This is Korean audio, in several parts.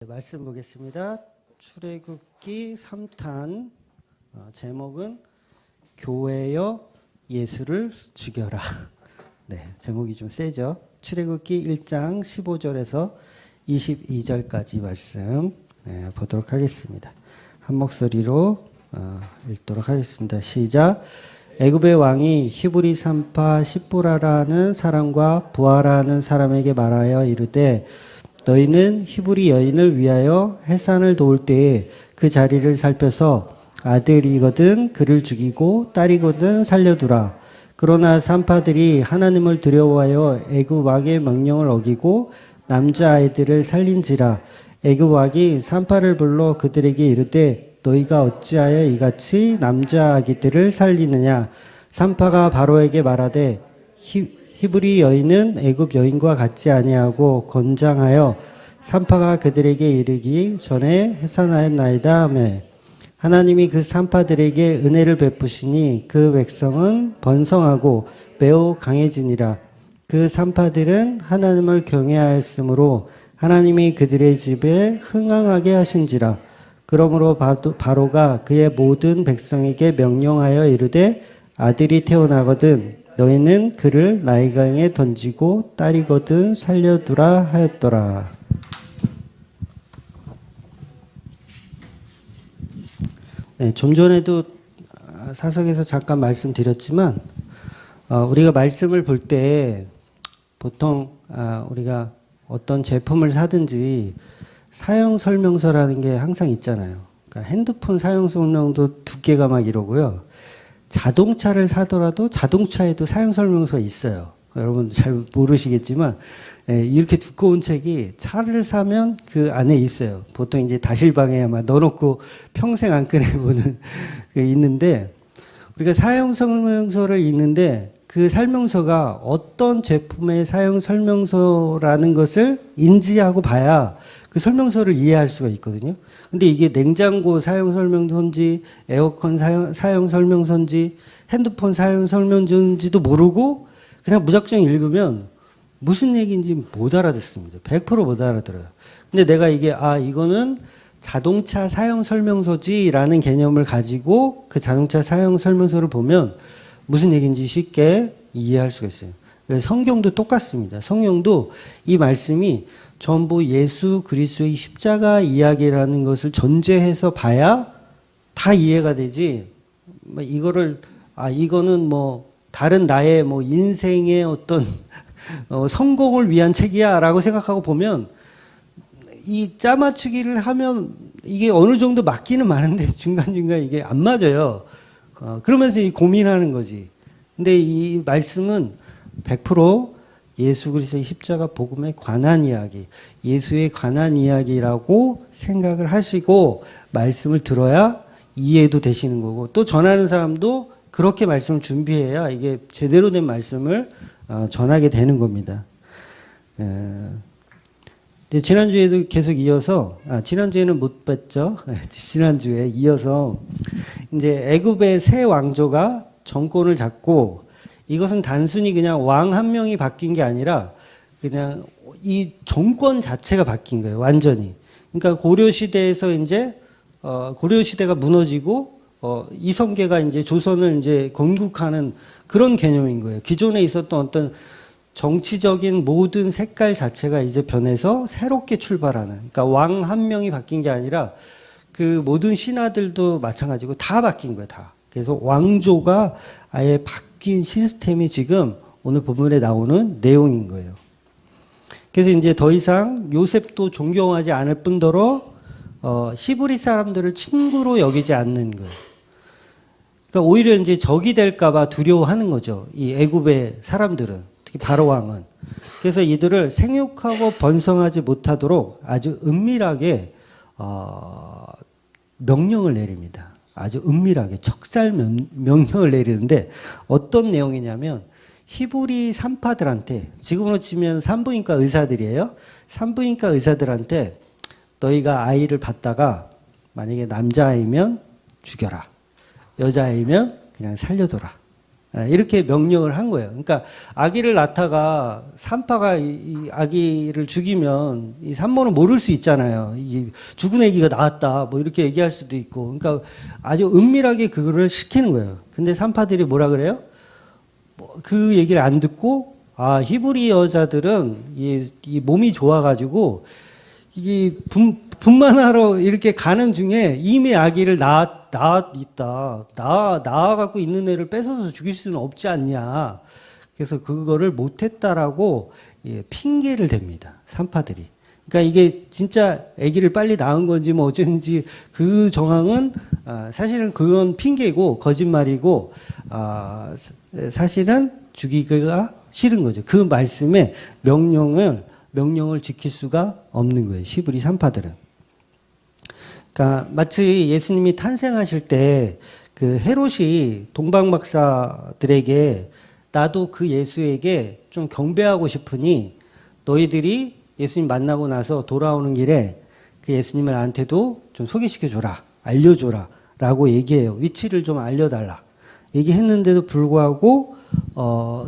말씀 보겠습니다. 출애굽기 3탄 제목은 교회여 예수를 죽여라. 네, 제목이 좀 세죠. 출애굽기 1장 15절에서 22절까지 말씀 보도록 하겠습니다. 한 목소리로 읽도록 하겠습니다. 시작. 애굽의 왕이 히브리 산파 시브라라는 사람과 부하라는 사람에게 말하여 이르되 너희는 히브리 여인을 위하여 해산을 도울 때에 그 자리를 살펴서 아들이거든 그를 죽이고 딸이거든 살려두라. 그러나 산파들이 하나님을 두려워하여 애굽 왕의 명령을 어기고 남자아이들을 살린지라. 애굽 왕이 산파를 불러 그들에게 이르되 너희가 어찌하여 이같이 남자아기들을 살리느냐. 산파가 바로에게 말하되 히브리 여인은 애굽 여인과 같지 아니하고 건장하여 산파가 그들에게 이르기 전에 해산하였나이다 하며 하나님이 그 산파들에게 은혜를 베푸시니 그 백성은 번성하고 매우 강해지니라. 그 산파들은 하나님을 경외하였으므로 하나님이 그들의 집에 흥황하게 하신지라. 그러므로 바로가 그의 모든 백성에게 명령하여 이르되 아들이 태어나거든 너희는 그를 나일강에 던지고 딸이거든 살려두라 하였더라. 네, 좀 전에도 사석에서 잠깐 말씀드렸지만 우리가 말씀을 볼 때 보통 우리가 어떤 제품을 사든지 사용 설명서라는 게 항상 있잖아요. 그러니까 핸드폰 사용 설명도 두께가 막 이러고요. 자동차를 사더라도 자동차에도 사용 설명서 있어요. 여러분 잘 모르시겠지만 이렇게 두꺼운 책이 차를 사면 그 안에 있어요. 보통 이제 다실방에 아마 넣어놓고 평생 안 꺼내보는 게 있는데 우리가 사용 설명서를 읽는데 그 설명서가 어떤 제품의 사용 설명서라는 것을 인지하고 봐야 그 설명서를 이해할 수가 있거든요. 근데 이게 냉장고 사용 설명서인지 에어컨 사용 설명서인지 핸드폰 사용 설명서인지도 모르고 그냥 무작정 읽으면 무슨 얘기인지 못 알아듣습니다. 100% 못 알아들어요. 근데 내가 이게 이거는 자동차 사용 설명서지라는 개념을 가지고 그 자동차 사용 설명서를 보면 무슨 얘기인지 쉽게 이해할 수가 있어요. 성경도 똑같습니다. 성경도 이 말씀이 전부 예수 그리스도의 십자가 이야기라는 것을 전제해서 봐야 다 이해가 되지. 이거를 이거는 뭐 다른 나의 뭐 인생의 어떤 성공을 위한 책이야라고 생각하고 보면 이 짜맞추기를 하면 이게 어느 정도 맞기는 많은데 중간중간 이게 안 맞아요. 그러면서 이 고민하는 거지. 근데 이 말씀은 100% 예수 그리스도의 십자가 복음에 관한 이야기, 예수에 관한 이야기라고 생각을 하시고 말씀을 들어야 이해도 되시는 거고 또 전하는 사람도 그렇게 말씀을 준비해야 이게 제대로 된 말씀을 전하게 되는 겁니다. 지난주에도 계속 이어서 지난주에는 못 뵀죠. 지난주에 이어서 이제 애굽의 새 왕조가 정권을 잡고 이것은 단순히 그냥 왕 한 명이 바뀐 게 아니라 그냥 이 정권 자체가 바뀐 거예요. 완전히. 그러니까 고려 시대에서 이제 고려 시대가 무너지고 이성계가 이제 조선을 이제 건국하는 그런 개념인 거예요. 기존에 있었던 어떤 정치적인 모든 색깔 자체가 이제 변해서 새롭게 출발하는. 그러니까 왕 한 명이 바뀐 게 아니라 그 모든 신하들도 마찬가지고 다 바뀐 거예요. 다. 그래서 왕조가 아예 바뀐 시스템이 지금 오늘 본문에 나오는 내용인 거예요. 그래서 이제 더 이상 요셉도 존경하지 않을 뿐더러 시브리 사람들을 친구로 여기지 않는 거예요. 그러니까 오히려 이제 적이 될까봐 두려워하는 거죠. 이 애굽의 사람들은 특히 바로 왕은. 그래서 이들을 생육하고 번성하지 못하도록 아주 은밀하게 명령을 내립니다. 아주 은밀하게 척살 명령을 내리는데 어떤 내용이냐면 히브리 산파들한테 지금으로 치면 산부인과 의사들이에요. 산부인과 의사들한테 너희가 아이를 받다가 만약에 남자아이면 죽여라. 여자아이면 그냥 살려둬라. 이렇게 명령을 한 거예요. 그러니까 아기를 낳다가 산파가 이 아기를 죽이면 이 산모는 모를 수 있잖아요. 이 죽은 아기가 나왔다 뭐 이렇게 얘기할 수도 있고. 그러니까 아주 은밀하게 그거를 시키는 거예요. 근데 산파들이 뭐라 그래요? 그 얘기를 안 듣고 히브리 여자들은 이 몸이 좋아가지고 이게 분만하러 이렇게 가는 중에 이미 아기를 낳아갖고 있는 애를 뺏어서 죽일 수는 없지 않냐. 그래서 그거를 못했다라고 핑계를 댑니다. 산파들이. 그러니까 이게 진짜 아기를 빨리 낳은 건지 뭐 어쩐지 그 정황은 사실은 그건 핑계고 거짓말이고 사실은 죽이기가 싫은 거죠. 그 말씀에 명령을 지킬 수가 없는 거예요. 히브리 산파들은. 그러니까 마치 예수님이 탄생하실 때 그 헤롯이 동방 박사들에게 나도 그 예수에게 좀 경배하고 싶으니 너희들이 예수님 만나고 나서 돌아오는 길에 그 예수님을 나한테도 좀 소개시켜줘라, 알려줘라 라고 얘기해요. 위치를 좀 알려달라 얘기했는데도 불구하고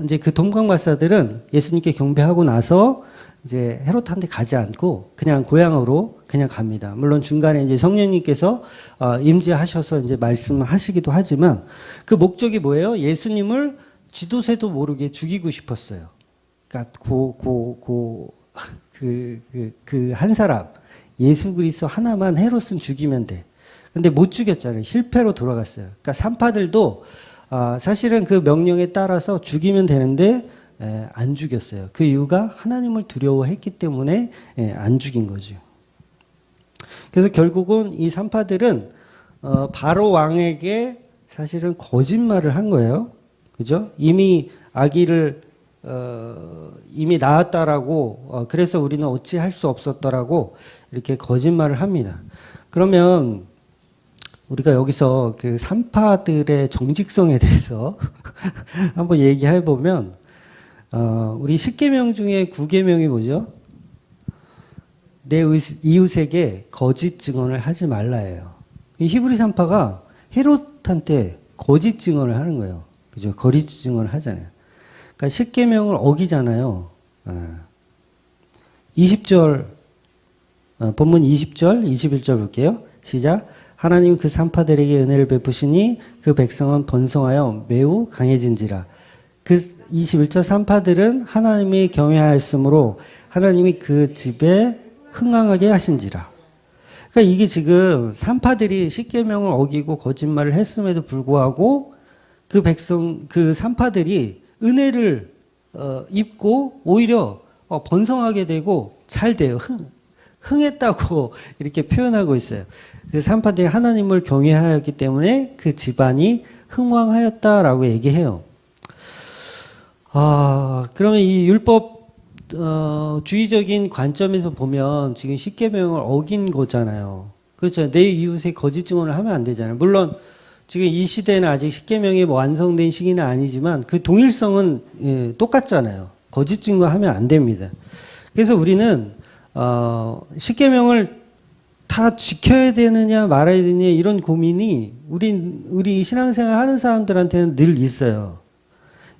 이제 그 동방 박사들은 예수님께 경배하고 나서 이제 헤롯한테 가지 않고 그냥 고향으로 그냥 갑니다. 물론 중간에 이제 성령님께서 임재하셔서 이제 말씀하시기도 하지만 그 목적이 뭐예요? 예수님을 쥐도새도 모르게 죽이고 싶었어요. 그러니까 그 한 사람 예수 그리스도 하나만 헤롯은 죽이면 돼. 근데 못 죽였잖아요. 실패로 돌아갔어요. 그러니까 산파들도 사실은 그 명령에 따라서 죽이면 되는데 안 죽였어요. 그 이유가 하나님을 두려워했기 때문에 안 죽인 거죠. 그래서 결국은 이 산파들은 바로 왕에게 사실은 거짓말을 한 거예요. 그죠? 이미 아기를 이미 낳았다라고 그래서 우리는 어찌 할 수 없었더라고 이렇게 거짓말을 합니다. 그러면 우리가 여기서 그 산파들의 정직성에 대해서 한번 얘기해 보면 우리 10계명 중에 9계명이 뭐죠? 내 이웃에게 거짓 증언을 하지 말라예요. 히브리 산파가 헤롯한테 거짓 증언을 하는 거예요. 그죠? 거짓 증언을 하잖아요. 그러니까 10계명을 어기잖아요. 20절 본문 20절 21절 볼게요. 시작. 하나님 그 산파들에게 은혜를 베푸시니 그 백성은 번성하여 매우 강해진지라. 그 21절 산파들은 하나님이 경외하였으므로 하나님이 그 집에 흥왕하게 하신지라. 그러니까 이게 지금 산파들이 십계명을 어기고 거짓말을 했음에도 불구하고 그 산파들이 은혜를 입고 오히려 번성하게 되고 잘 돼요. 흥했다고 이렇게 표현하고 있어요. 그 산파들이 하나님을 경외하였기 때문에 그 집안이 흥왕하였다라고 얘기해요. 그러면 이 율법 주의적인 관점에서 보면 지금 십계명을 어긴 거잖아요. 그렇죠. 내 이웃의 거짓 증언을 하면 안 되잖아요. 물론 지금 이 시대는 아직 십계명이 완성된 시기는 아니지만 그 동일성은 똑같잖아요. 거짓 증거하면 안 됩니다. 그래서 우리는 십계명을 다 지켜야 되느냐 말아야 되느냐 이런 고민이 우리 신앙생활 하는 사람들한테는 늘 있어요.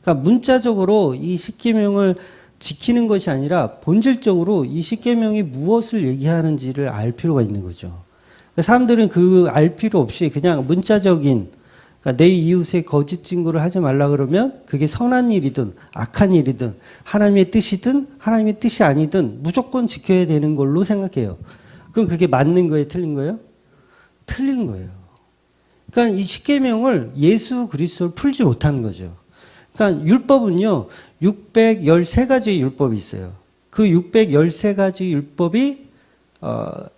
그러니까 문자적으로 이 십계명을 지키는 것이 아니라 본질적으로 이 십계명이 무엇을 얘기하는지를 알 필요가 있는 거죠. 그러니까 사람들은 그 알 필요 없이 그냥 문자적인, 그러니까 내 이웃의 거짓 증거를 하지 말라 그러면 그게 선한 일이든 악한 일이든 하나님의 뜻이든 하나님의 뜻이 아니든 무조건 지켜야 되는 걸로 생각해요. 그럼 그게 맞는 거예요? 틀린 거예요? 틀린 거예요. 그러니까 이 십계명을 예수 그리스도를 풀지 못하는 거죠. 그러니까 율법은요, 613가지 율법이 있어요. 그 613가지 율법이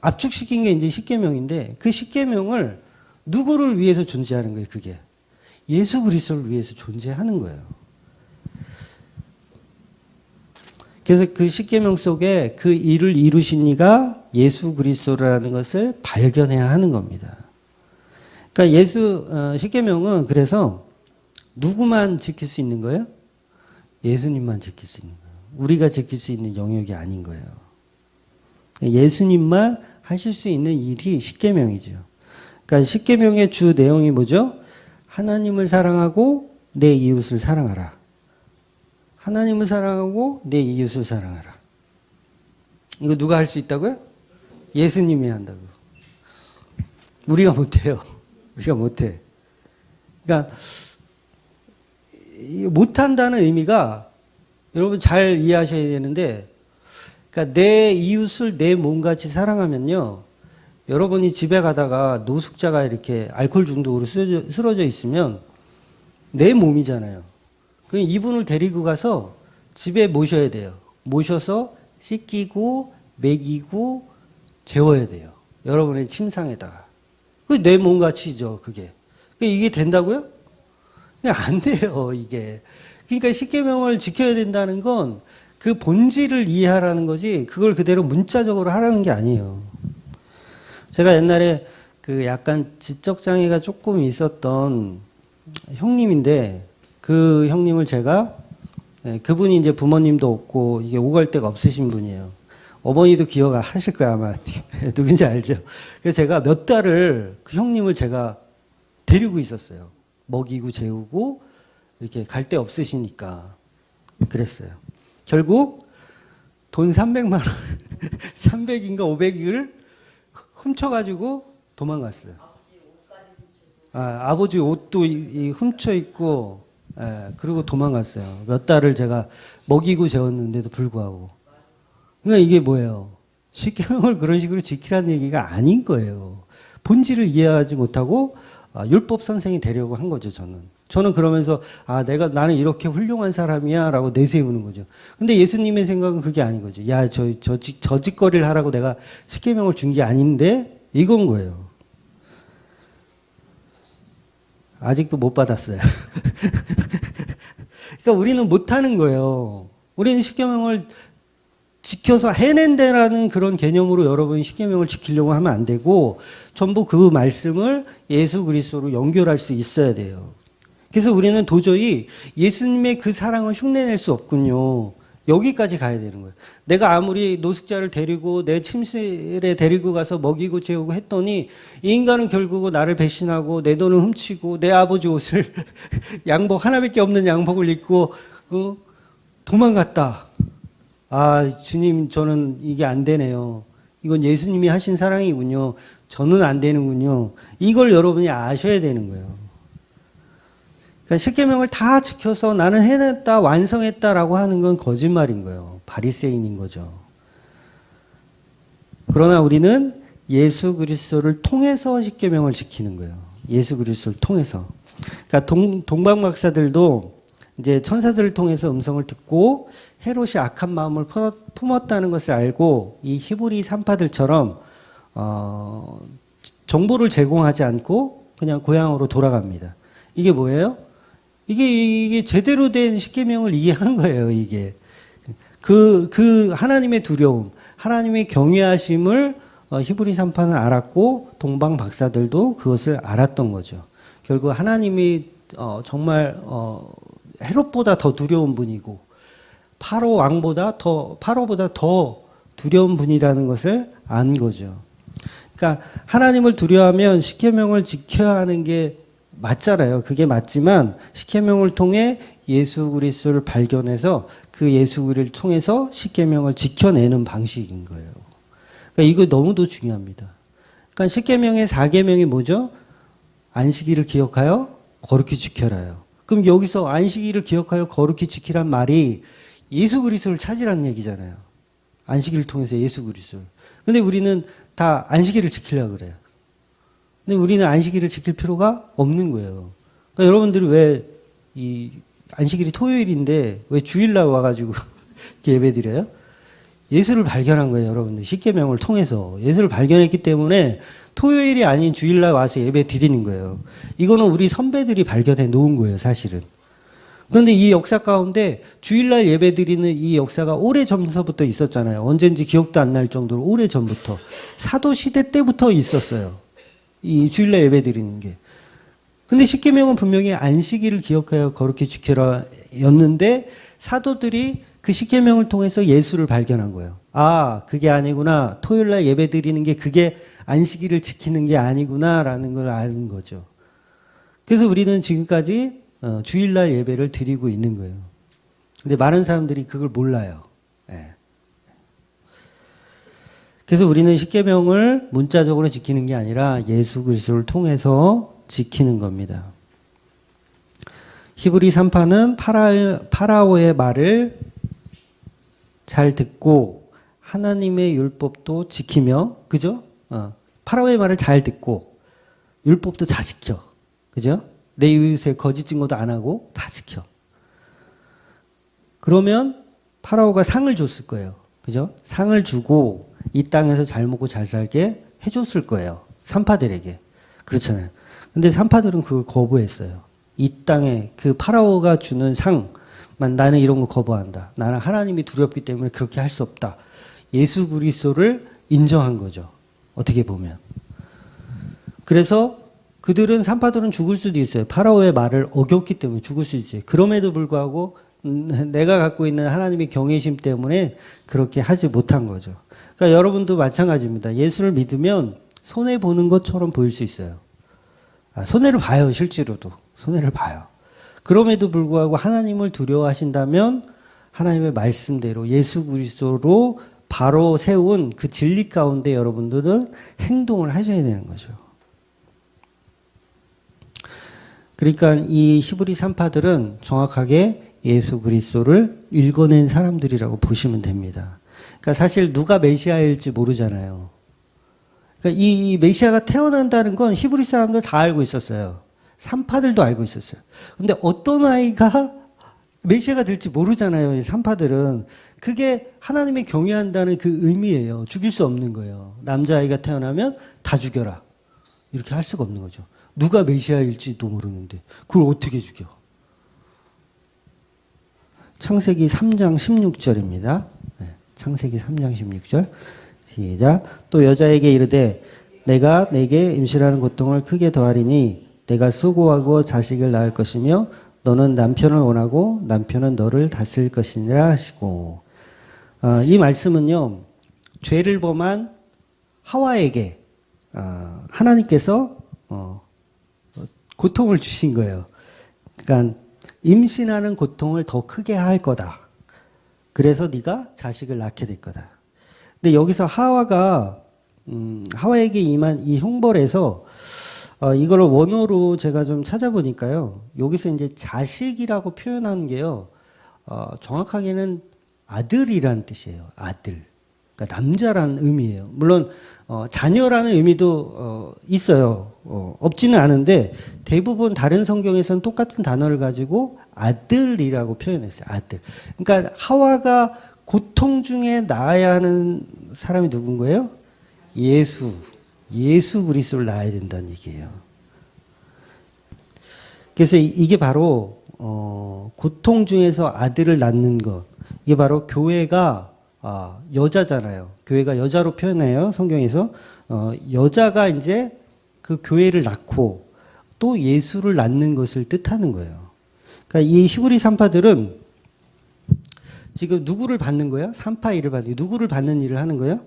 압축시킨 게 이제 십계명인데 그 십계명을 누구를 위해서 존재하는 거예요? 그게 예수 그리스도를 위해서 존재하는 거예요. 그래서 그 십계명 속에 그 일을 이루신 이가 예수 그리스도라는 것을 발견해야 하는 겁니다. 그러니까 십계명은 그래서 누구만 지킬 수 있는 거예요? 예수님만 지킬 수 있는 거예요. 우리가 지킬 수 있는 영역이 아닌 거예요. 예수님만 하실 수 있는 일이 십계명이죠. 그러니까 십계명의 주 내용이 뭐죠? 하나님을 사랑하고 내 이웃을 사랑하라. 하나님을 사랑하고 내 이웃을 사랑하라. 이거 누가 할 수 있다고요? 예수님이 한다고. 우리가 못해요. 우리가 못해. 그러니까 못한다는 의미가 여러분 잘 이해하셔야 되는데, 그러니까 내 이웃을 내 몸같이 사랑하면요, 여러분이 집에 가다가 노숙자가 이렇게 알코올 중독으로 쓰러져 있으면 내 몸이잖아요. 그럼 이분을 데리고 가서 집에 모셔야 돼요. 모셔서 씻기고 먹이고 재워야 돼요. 여러분의 침상에다가. 그게 내 몸같이죠, 그게. 이게 된다고요? 안 돼요, 이게. 그러니까 십계명을 지켜야 된다는 건 그 본질을 이해하라는 거지, 그걸 그대로 문자적으로 하라는 게 아니에요. 제가 옛날에 그 약간 지적장애가 조금 있었던 형님인데, 그 형님을 제가, 그분이 이제 부모님도 없고 이게 오갈 데가 없으신 분이에요. 어머니도 기억하실 거야, 아마. 누군지 알죠? 그래서 제가 몇 달을 그 형님을 제가 데리고 있었어요. 먹이고 재우고 이렇게 갈 데 없으시니까 그랬어요. 결국 돈 300만 원, 300인가 500을 훔쳐가지고 도망갔어요. 아버지 옷도 훔쳐 입고, 그리고 도망갔어요. 몇 달을 제가 먹이고 재웠는데도 불구하고. 그러니까 이게 뭐예요? 십계명을 그런 식으로 지키라는 얘기가 아닌 거예요. 본질을 이해하지 못하고 율법 선생이 되려고 한 거죠, 저는. 저는 그러면서 나는 이렇게 훌륭한 사람이야라고 내세우는 거죠. 근데 예수님의 생각은 그게 아닌 거죠. 야, 저 짓거리를 하라고 내가 십계명을 준 게 아닌데 이건 거예요. 아직도 못 받았어요. 그러니까 우리는 못하는 거예요. 우리는 십계명을 지켜서 해낸다라는 그런 개념으로 여러분이 십계명을 지키려고 하면 안 되고, 전부 그 말씀을 예수 그리스도로 연결할 수 있어야 돼요. 그래서 우리는 도저히 예수님의 그 사랑을 흉내낼 수 없군요. 여기까지 가야 되는 거예요. 내가 아무리 노숙자를 데리고 내 침실에 데리고 가서 먹이고 재우고 했더니 이 인간은 결국은 나를 배신하고 내 돈을 훔치고 내 아버지 옷을 양복 하나밖에 없는 양복을 입고 도망갔다. 주님, 저는 이게 안 되네요. 이건 예수님이 하신 사랑이군요. 저는 안 되는군요. 이걸 여러분이 아셔야 되는 거예요. 그러니까 십계명을 다 지켜서 나는 해냈다, 완성했다라고 하는 건 거짓말인 거예요. 바리새인인 거죠. 그러나 우리는 예수 그리스도를 통해서 십계명을 지키는 거예요. 예수 그리스도를 통해서. 그러니까 동방 박사들도 이제 천사들을 통해서 음성을 듣고 헤롯이 악한 마음을 품었다는 것을 알고 이 히브리 산파들처럼 정보를 제공하지 않고 그냥 고향으로 돌아갑니다. 이게 뭐예요? 이게 제대로 된 십계명을 이해한 거예요, 이게. 그 하나님의 두려움, 하나님의 경외하심을 히브리 산파는 알았고 동방 박사들도 그것을 알았던 거죠. 결국 하나님이 정말 헤롯보다 더 두려운 분이고 파로 왕보다 파로보다 더 두려운 분이라는 것을 안 거죠. 그러니까 하나님을 두려워하면 십계명을 지켜야 하는 게 맞잖아요. 그게 맞지만 십계명을 통해 예수 그리스도를 발견해서 그 예수 그리스도를 통해서 십계명을 지켜내는 방식인 거예요. 그러니까 이거 너무도 중요합니다. 그러니까 십계명의 4계명이 뭐죠? 안식일을 기억하여 거룩히 지켜라요. 그럼 여기서 안식일을 기억하여 거룩히 지키란 말이 예수 그리스도를 찾으라는 얘기잖아요. 안식일을 통해서 예수 그리스도를. 근데 우리는 다 안식일을 지키려고 그래요. 근데 우리는 안식일을 지킬 필요가 없는 거예요. 그러니까 여러분들이 왜 이 안식일이 토요일인데 왜 주일날 와가지고 예배 드려요? 예수를 발견한 거예요, 여러분들. 십계명을 통해서 예수를 발견했기 때문에 토요일이 아닌 주일날 와서 예배 드리는 거예요. 이거는 우리 선배들이 발견해 놓은 거예요, 사실은. 그런데 이 역사 가운데 주일날 예배 드리는 이 역사가 오래 전부터 있었잖아요. 언젠지 기억도 안 날 정도로 오래 전부터. 사도시대 때부터 있었어요. 이 주일날 예배 드리는 게. 근데 십계명은 분명히 안식일을 기억하여 거룩히 지켜라 였는데 사도들이 그 십계명을 통해서 예수를 발견한 거예요. 그게 아니구나. 토요일날 예배 드리는 게 그게 안식일을 지키는 게 아니구나라는 걸 아는 거죠. 그래서 우리는 지금까지 주일날 예배를 드리고 있는 거예요. 근데 많은 사람들이 그걸 몰라요. 예. 그래서 우리는 십계명을 문자적으로 지키는 게 아니라 예수 그리스도를 통해서 지키는 겁니다. 히브리 3파는 파라오의 말을 잘 듣고 하나님의 율법도 지키며, 그죠? 파라오의 말을 잘 듣고 율법도 다 지켜, 그죠? 내 이웃의 거짓 증거도 안 하고 다 지켜. 그러면 파라오가 상을 줬을 거예요, 그죠? 상을 주고 이 땅에서 잘 먹고 잘 살게 해줬을 거예요, 산파들에게. 그렇잖아요. 근데 산파들은 그걸 거부했어요. 이 땅에 그 파라오가 주는 상만, 나는 이런 거 거부한다. 나는 하나님이 두렵기 때문에 그렇게 할 수 없다. 예수 그리스도를 인정한 거죠, 어떻게 보면. 그래서 그들은, 산파들은 죽을 수도 있어요. 파라오의 말을 어겼기 때문에 죽을 수 있어요. 그럼에도 불구하고 내가 갖고 있는 하나님의 경외심 때문에 그렇게 하지 못한 거죠. 그러니까 여러분도 마찬가지입니다. 예수를 믿으면 손해보는 것처럼 보일 수 있어요. 손해를 봐요, 실제로도. 손해를 봐요. 그럼에도 불구하고 하나님을 두려워하신다면 하나님의 말씀대로 예수 그리스도로 바로 세운 그 진리 가운데 여러분들은 행동을 하셔야 되는 거죠. 그러니까 이 히브리 산파들은 정확하게 예수 그리스도를 읽어낸 사람들이라고 보시면 됩니다. 그러니까 사실 누가 메시아일지 모르잖아요. 그러니까 이 메시아가 태어난다는 건 히브리 사람들 다 알고 있었어요. 산파들도 알고 있었어요. 근데 어떤 아이가 메시아가 될지 모르잖아요, 이 산파들은. 그게 하나님의 경외한다는 그 의미예요. 죽일 수 없는 거예요. 남자아이가 태어나면 다 죽여라, 이렇게 할 수가 없는 거죠. 누가 메시아일지도 모르는데 그걸 어떻게 죽여? 창세기 3장 16절입니다. 창세기 3장 16절. 시작. 또 여자에게 이르되 내가 내게 임신하는 고통을 크게 더하리니 내가 수고하고 자식을 낳을 것이며 너는 남편을 원하고 남편은 너를 다스릴 것이니라 하시고. 이 말씀은요, 죄를 범한 하와에게 하나님께서 고통을 주신 거예요. 그러니까 임신하는 고통을 더 크게 할 거다. 그래서 네가 자식을 낳게 될 거다. 근데 여기서 하와에게 임한 이 형벌에서 이걸 원어로 제가 좀 찾아보니까요, 여기서 이제 자식이라고 표현한 게요, 정확하게는 아들이란 뜻이에요. 아들. 그러니까 남자라는 의미예요. 물론 자녀라는 의미도 있어요. 없지는 않은데 대부분 다른 성경에서는 똑같은 단어를 가지고 아들이라고 표현했어요. 아들. 그러니까 하와가 고통 중에 낳아야 하는 사람이 누군 거예요? 예수 그리스도를 낳아야 된다는 얘기예요. 그래서 이게 바로 고통 중에서 아들을 낳는 것, 이게 바로 교회가 여자잖아요. 교회가 여자로 표현해요, 성경에서. 여자가 이제 그 교회를 낳고 또 예수를 낳는 것을 뜻하는 거예요. 그러니까 이 히브리 산파들은 지금 누구를 받는 거야? 산파 일을 받는, 누구를 받는 일을 하는 거예요?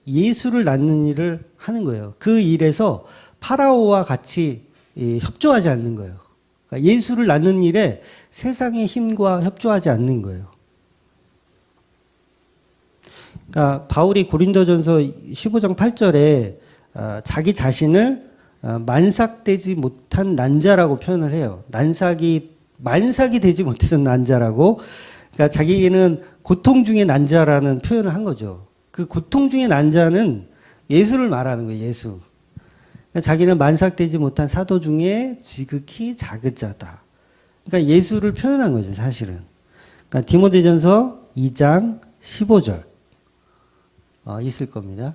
예수를 낳는 일을 하는 거예요. 그 일에서 파라오와 같이 협조하지 않는 거예요. 그러니까 예수를 낳는 일에 세상의 힘과 협조하지 않는 거예요. 그러니까 바울이 고린도전서 15장 8절에 자기 자신을 만삭되지 못한 난자라고 표현을 해요. 만삭이 되지 못해서 난자라고. 그러니까 자기는 고통 중에 난자라는 표현을 한 거죠. 그 고통 중에 난자는 예수를 말하는 거예요. 예수. 그러니까 자기는 만삭되지 못한 사도 중에 지극히 작은 자다. 그러니까 예수를 표현한 거죠, 사실은. 그러니까 디모데전서 2장 15절 있을 겁니다.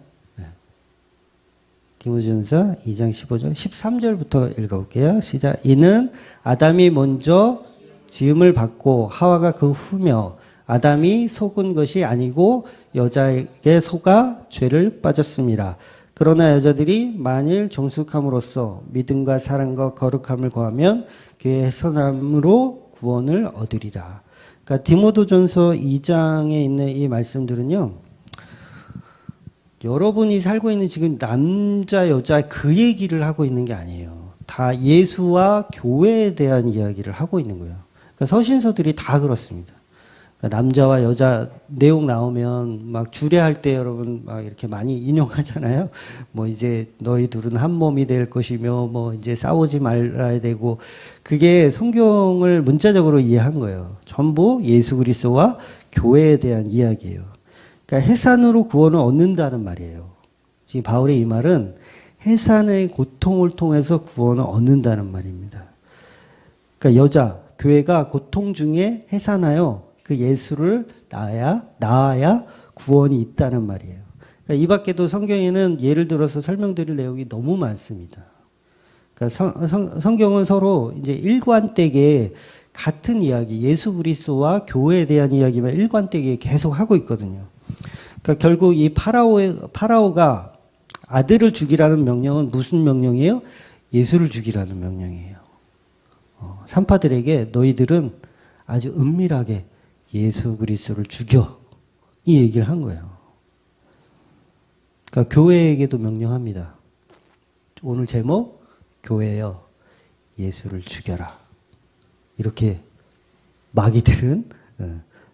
디모데전서 2장 15절, 13절부터 읽어볼게요. 시작. 이는 아담이 먼저 지음을 받고 하와가 그 후며 아담이 속은 것이 아니고 여자에게 속아 죄를 빠졌습니다. 그러나 여자들이 만일 정숙함으로써 믿음과 사랑과 거룩함을 거하면 그의 해선함으로 구원을 얻으리라. 그러니까 디모데전서 2장에 있는 이 말씀들은요, 여러분이 살고 있는 지금 남자 여자 그 얘기를 하고 있는 게 아니에요. 다 예수와 교회에 대한 이야기를 하고 있는 거예요. 그러니까 서신서들이 다 그렇습니다. 그러니까 남자와 여자 내용 나오면 막 주례할 때 여러분 막 이렇게 많이 인용하잖아요. 뭐 이제 너희 둘은 한 몸이 될 것이며 뭐 이제 싸우지 말아야 되고, 그게 성경을 문자적으로 이해한 거예요. 전부 예수 그리스도와 교회에 대한 이야기예요. 그러니까 해산으로 구원을 얻는다는 말이에요. 지금 바울의 이 말은 해산의 고통을 통해서 구원을 얻는다는 말입니다. 그러니까 여자, 교회가 고통 중에 해산하여 그 예수를 낳아야 구원이 있다는 말이에요. 그러니까 이 밖에도 성경에는 예를 들어서 설명드릴 내용이 너무 많습니다. 그러니까 성경은 서로 이제 일관되게 같은 이야기, 예수 그리스도와 교회에 대한 이야기만 일관되게 계속 하고 있거든요. 그러니까 결국 이 파라오가 아들을 죽이라는 명령은 무슨 명령이에요? 예수를 죽이라는 명령이에요. 산파들에게 너희들은 아주 은밀하게 예수 그리스도를 죽여, 이 얘기를 한 거예요. 그러니까 교회에게도 명령합니다. 오늘 제목, 교회여 예수를 죽여라. 이렇게 마귀들은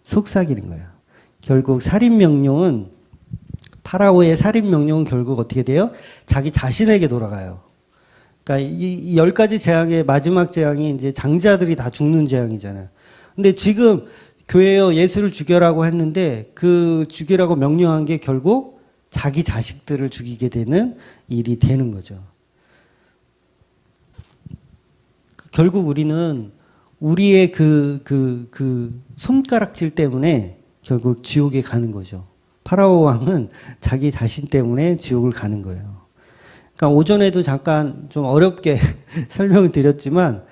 속삭이는 거예요. 결국 살인명령은, 파라오의 살인명령은 결국 어떻게 돼요? 자기 자신에게 돌아가요. 그러니까 이 10가지 재앙의 마지막 재앙이 이제 장자들이 다 죽는 재앙이잖아요. 근데 지금 교회여 예수를 죽여라고 했는데 그 죽이라고 명령한 게 결국 자기 자식들을 죽이게 되는 일이 되는 거죠. 결국 우리는 우리의 그 손가락질 때문에 결국 지옥에 가는 거죠. 파라오 왕은 자기 자신 때문에 지옥을 가는 거예요. 그러니까 오전에도 잠깐 좀 어렵게 설명을 드렸지만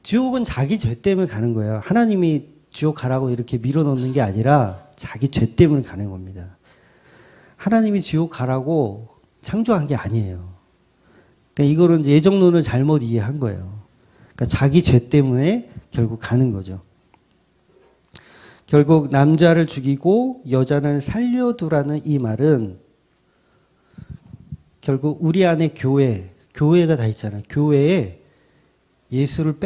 지옥은 자기 죄 때문에 가는 거예요. 하나님이 지옥 가라고 이렇게 밀어넣는 게 아니라 자기 죄 때문에 가는 겁니다. 하나님이 지옥 가라고 창조한 게 아니에요. 그러니까 이거는 예정론을 잘못 이해한 거예요. 그러니까 자기 죄 때문에 결국 가는 거죠. 결국 남자를 죽이고 여자를 살려두라는 이 말은 결국 우리 안에 교회가 다 있잖아요. 교회에 예수를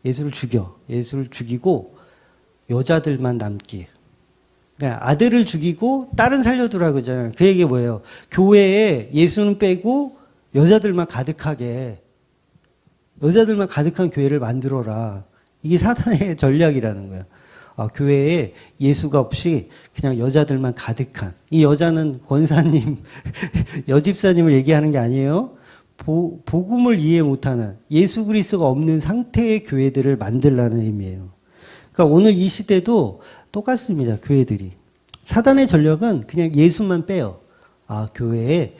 예수를 죽이고 여자들만 남기. 그러니까 아들을 죽이고 딸은 살려두라 그러잖아요. 그 얘기 뭐예요? 교회에 예수는 빼고 여자들만 가득한 교회를 만들어라. 이게 사탄의 전략이라는 거예요. 교회에 예수가 없이 그냥 여자들만 가득한, 이 여자는 권사님, 여집사님을 얘기하는 게 아니에요. 복음을 이해 못하는, 예수 그리스도가 없는 상태의 교회들을 만들라는 의미예요. 그러니까 오늘 이 시대도 똑같습니다. 교회들이. 사단의 전략은 그냥 예수만 빼요. 교회에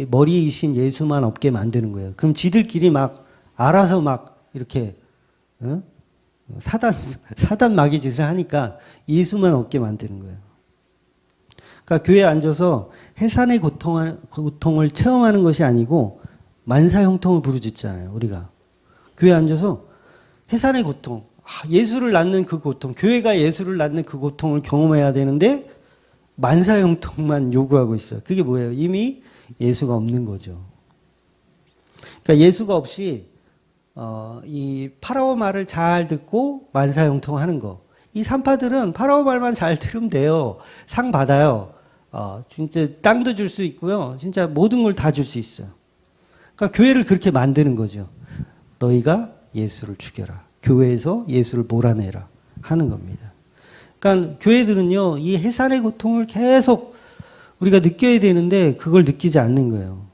머리이신 예수만 없게 만드는 거예요. 그럼 지들끼리 막 알아서 막 이렇게 사단 마귀 짓을 하니까 예수만 없게 만드는 거예요. 그러니까 교회에 앉아서 해산의 고통을 체험하는 것이 아니고 만사형통을 부르짖잖아요. 우리가 교회에 앉아서 해산의 고통, 예수를 낳는 그 고통, 교회가 예수를 낳는 그 고통을 경험해야 되는데 만사형통만 요구하고 있어요. 그게 뭐예요? 이미 예수가 없는 거죠. 그러니까 예수가 없이 이 파라오 말을 잘 듣고 만사형통하는 거. 이 산파들은 파라오 말만 잘 들으면 돼요. 상 받아요. 진짜 땅도 줄 수 있고요. 진짜 모든 걸 다 줄 수 있어요. 그러니까 교회를 그렇게 만드는 거죠. 너희가 예수를 죽여라. 교회에서 예수를 몰아내라 하는 겁니다. 그러니까 교회들은요, 이 해산의 고통을 계속 우리가 느껴야 되는데 그걸 느끼지 않는 거예요.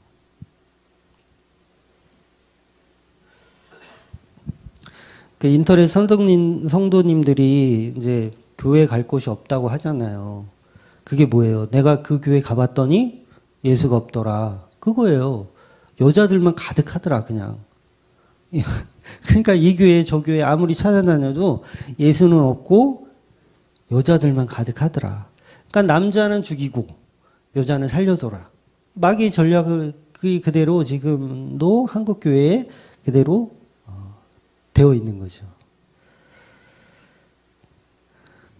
그 인터넷 성도님들이 이제 교회 갈 곳이 없다고 하잖아요. 그게 뭐예요? 내가 그 교회 가봤더니 예수가 없더라. 그거예요. 여자들만 가득하더라, 그냥. 그러니까 이 교회, 저 교회 아무리 찾아다녀도 예수는 없고 여자들만 가득하더라. 그러니까 남자는 죽이고 여자는 살려둬라. 마귀의 전략을 그대로 지금도 한국 교회에 그대로 되어 있는 거죠.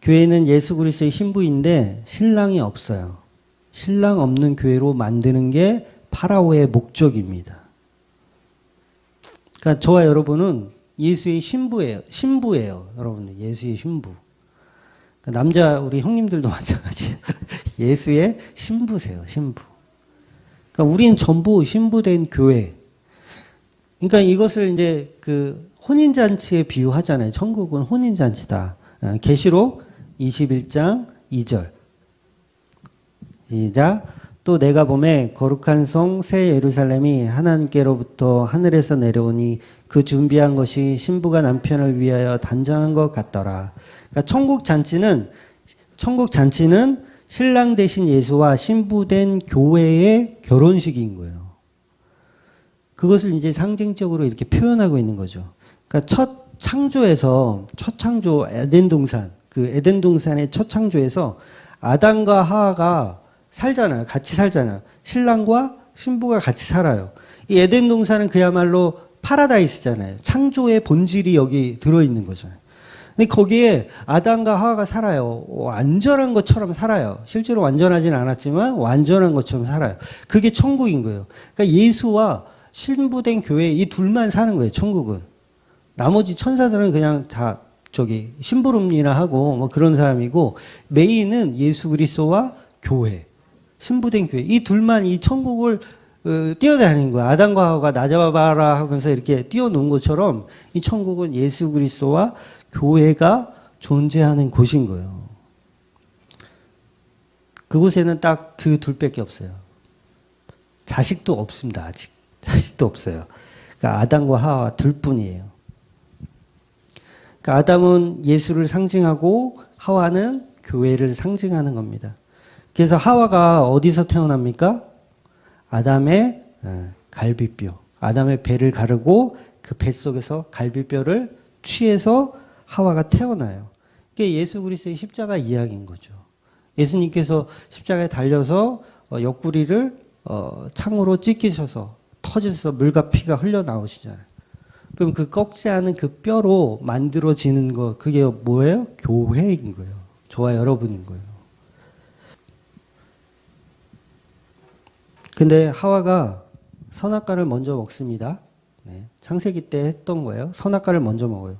교회는 예수 그리스도의 신부인데 신랑이 없어요. 신랑 없는 교회로 만드는 게 파라오의 목적입니다. 그러니까 저와 여러분은 예수의 신부예요. 여러분, 예수의 신부. 그러니까 남자 우리 형님들도 마찬가지예요. 예수의 신부세요. 신부. 그러니까 우리는 전부 신부된 교회. 그러니까 이것을 이제 그 혼인잔치에 비유하잖아요. 천국은 혼인잔치다. 계시록 21장 2절. 시작. 또 내가 보매 거룩한 성 새 예루살렘이 하나님께로부터 하늘에서 내려오니 그 준비한 것이 신부가 남편을 위하여 단장한 것 같더라. 그러니까 천국 잔치는 신랑 대신 예수와 신부된 교회의 결혼식인 거예요. 그것을 이제 상징적으로 이렇게 표현하고 있는 거죠. 그러니까 첫 창조 에덴 동산, 그 에덴 동산의 첫 창조에서 아담과 하와가 살잖아요. 같이 살잖아요. 신랑과 신부가 같이 살아요. 이 에덴 동산은 그야말로 파라다이스잖아요. 창조의 본질이 여기 들어있는 거잖아요. 근데 거기에 아담과 하와가 살아요. 완전한 것처럼 살아요. 실제로 완전하진 않았지만 완전한 것처럼 살아요. 그게 천국인 거예요. 그러니까 예수와 신부된 교회 이 둘만 사는 거예요. 천국은. 나머지 천사들은 그냥 다 심부름이나 하고 뭐 그런 사람이고, 메인은 예수 그리스도와 교회, 신부된 교회 이 둘만 이 천국을 뛰어다니는 거야. 아담과 하와가 나 잡아봐라 하면서 이렇게 뛰어놓은 것처럼 이 천국은 예수 그리스도와 교회가 존재하는 곳인 거예요. 그곳에는 딱 그 둘밖에 없어요. 자식도 없습니다. 아직 자식도 없어요. 그러니까 아담과 하와 둘뿐이에요. 그러니까 아담은 예수를 상징하고 하와는 교회를 상징하는 겁니다. 그래서 하와가 어디서 태어납니까? 아담의 갈비뼈. 아담의 배를 가르고 그 뱃속에서 갈비뼈를 취해서 하와가 태어나요. 그게 예수 그리스도의 십자가 이야기인 거죠. 예수님께서 십자가에 달려서 옆구리를 창으로 찢기셔서 터져서 물과 피가 흘러나오시잖아요. 그럼 그 꺾지 않은 그 뼈로 만들어지는 거, 그게 뭐예요? 교회인 거예요. 저와 여러분인 거예요. 근데 하와가 선악과를 먼저 먹습니다. 네, 창세기 때 했던 거예요. 선악과를 먼저 먹어요.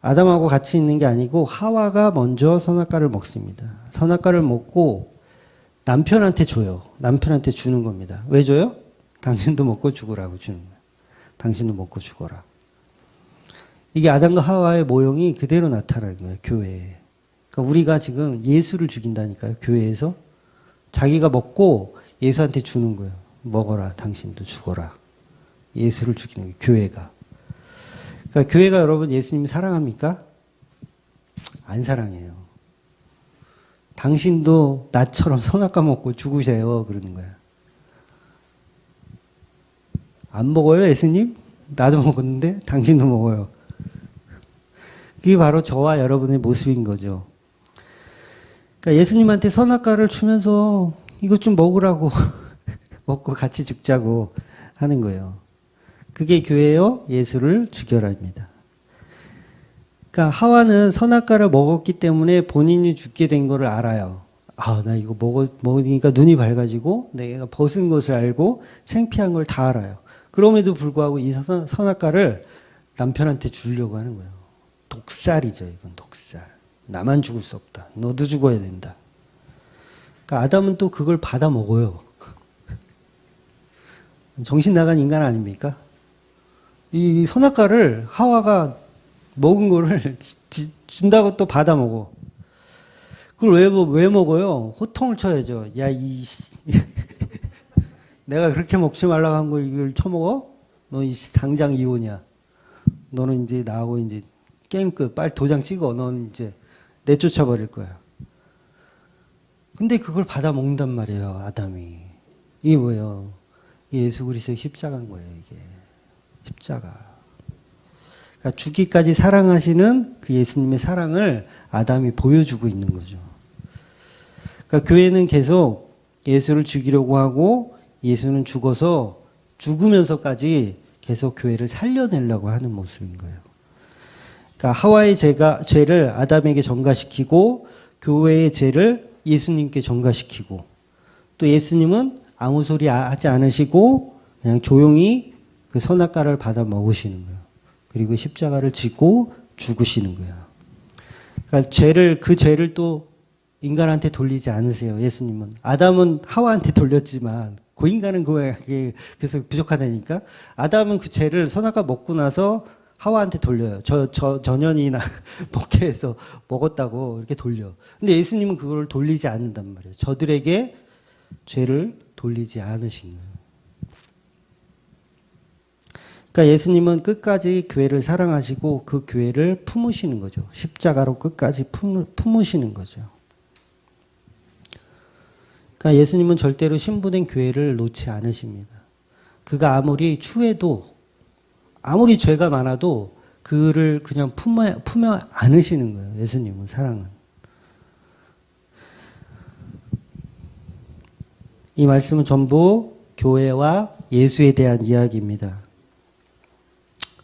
아담하고 같이 있는 게 아니고 하와가 먼저 선악과를 먹습니다. 선악과를 먹고 남편한테 줘요. 남편한테 주는 겁니다. 왜 줘요? 당신도 먹고 죽으라고 주는 거예요. 당신도 먹고 죽어라. 이게 아담과 하와의 모형이 그대로 나타나는 거예요. 교회에. 그러니까 우리가 지금 예수를 죽인다니까요. 교회에서. 자기가 먹고 예수한테 주는 거예요. 먹어라. 당신도 죽어라. 예수를 죽이는 거예요. 교회가. 그러니까 교회가 여러분 예수님 사랑합니까? 안 사랑해요. 당신도 나처럼 선악과 먹고 죽으세요. 그러는 거예요. 안 먹어요, 예수님? 나도 먹었는데 당신도 먹어요. 그게 바로 저와 여러분의 모습인 거죠. 그러니까 예수님한테 선악과를 주면서 이것 좀 먹으라고 먹고 같이 죽자고 하는 거예요. 그게 교회요, 예수를 죽여라입니다. 그러니까 하와는 선악과를 먹었기 때문에 본인이 죽게 된 거를 알아요. 아, 나 이거 먹으니까 눈이 밝아지고 내가 벗은 것을 알고 창피한 걸 다 알아요. 그럼에도 불구하고 이 선악과를 남편한테 주려고 하는 거예요. 독살이죠, 이건 독살. 나만 죽을 수 없다. 너도 죽어야 된다. 그러니까 아담은 또 그걸 받아 먹어요. 정신 나간 인간 아닙니까? 이 선악과를 하와가 먹은 거를 준다고 또 받아 먹어. 그걸 왜 먹어요? 호통을 쳐야죠. 야, 내가 그렇게 먹지 말라고 한 걸 이걸 처먹어? 너 당장 이혼이야. 너는 이제 나하고 이제 게임 끝. 빨리 도장 찍어. 넌 이제 내쫓아 버릴 거야. 근데 그걸 받아 먹는단 말이에요, 아담이. 이게 뭐예요? 예수 그리스도의 십자가인 거예요, 이게. 십자가. 그러니까 죽기까지 사랑하시는 그 예수님의 사랑을 아담이 보여주고 있는 거죠. 그러니까 교회는 계속 예수를 죽이려고 하고 예수는 죽어서 죽으면서까지 계속 교회를 살려내려고 하는 모습인 거예요. 그러니까 하와의 죄를 아담에게 전가시키고 교회의 죄를 예수님께 전가시키고 또 예수님은 아무 소리 하지 않으시고 그냥 조용히 그 선악과를 받아 먹으시는 거예요. 그리고 십자가를 지고 죽으시는 거예요. 그러니까 그 죄를 또 인간한테 돌리지 않으세요. 예수님은. 아담은 하와한테 돌렸지만 그 인간은 그게 계속 부족하다니까. 아담은 그 죄를 선악과 먹고 나서 하와한테 돌려요. 전현이나 먹게 해서 먹었다고 이렇게 돌려. 근데 예수님은 그걸 돌리지 않는단 말이에요. 저들에게 죄를 돌리지 않으신 거예요. 그러니까 예수님은 끝까지 교회를 사랑하시고 그 교회를 품으시는 거죠. 십자가로 끝까지 품으시는 거죠. 그러니까 예수님은 절대로 신부된 교회를 놓지 않으십니다. 그가 아무리 추해도 아무리 죄가 많아도 그를 그냥 품어 안으시는 거예요. 예수님은 사랑은. 이 말씀은 전부 교회와 예수에 대한 이야기입니다.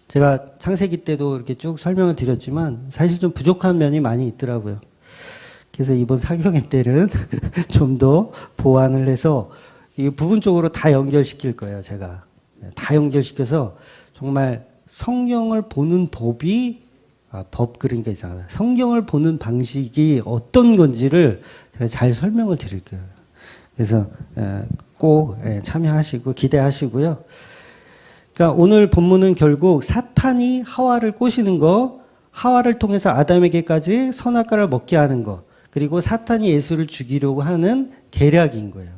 제가 창세기 때도 이렇게 쭉 설명을 드렸지만 사실 좀 부족한 면이 많이 있더라고요. 그래서 이번 사경회 때는 좀 더 보완을 해서 이 부분적으로 다 연결시킬 거예요. 제가 다 연결시켜서 정말 성경을 보는 그러니까 이상하다. 성경을 보는 방식이 어떤 건지를 제가 잘 설명을 드릴 거예요. 그래서 꼭 참여하시고 기대하시고요. 그러니까 오늘 본문은 결국 사탄이 하와를 꼬시는 거, 하와를 통해서 아담에게까지 선악과를 먹게 하는 거, 그리고 사탄이 예수를 죽이려고 하는 계략인 거예요.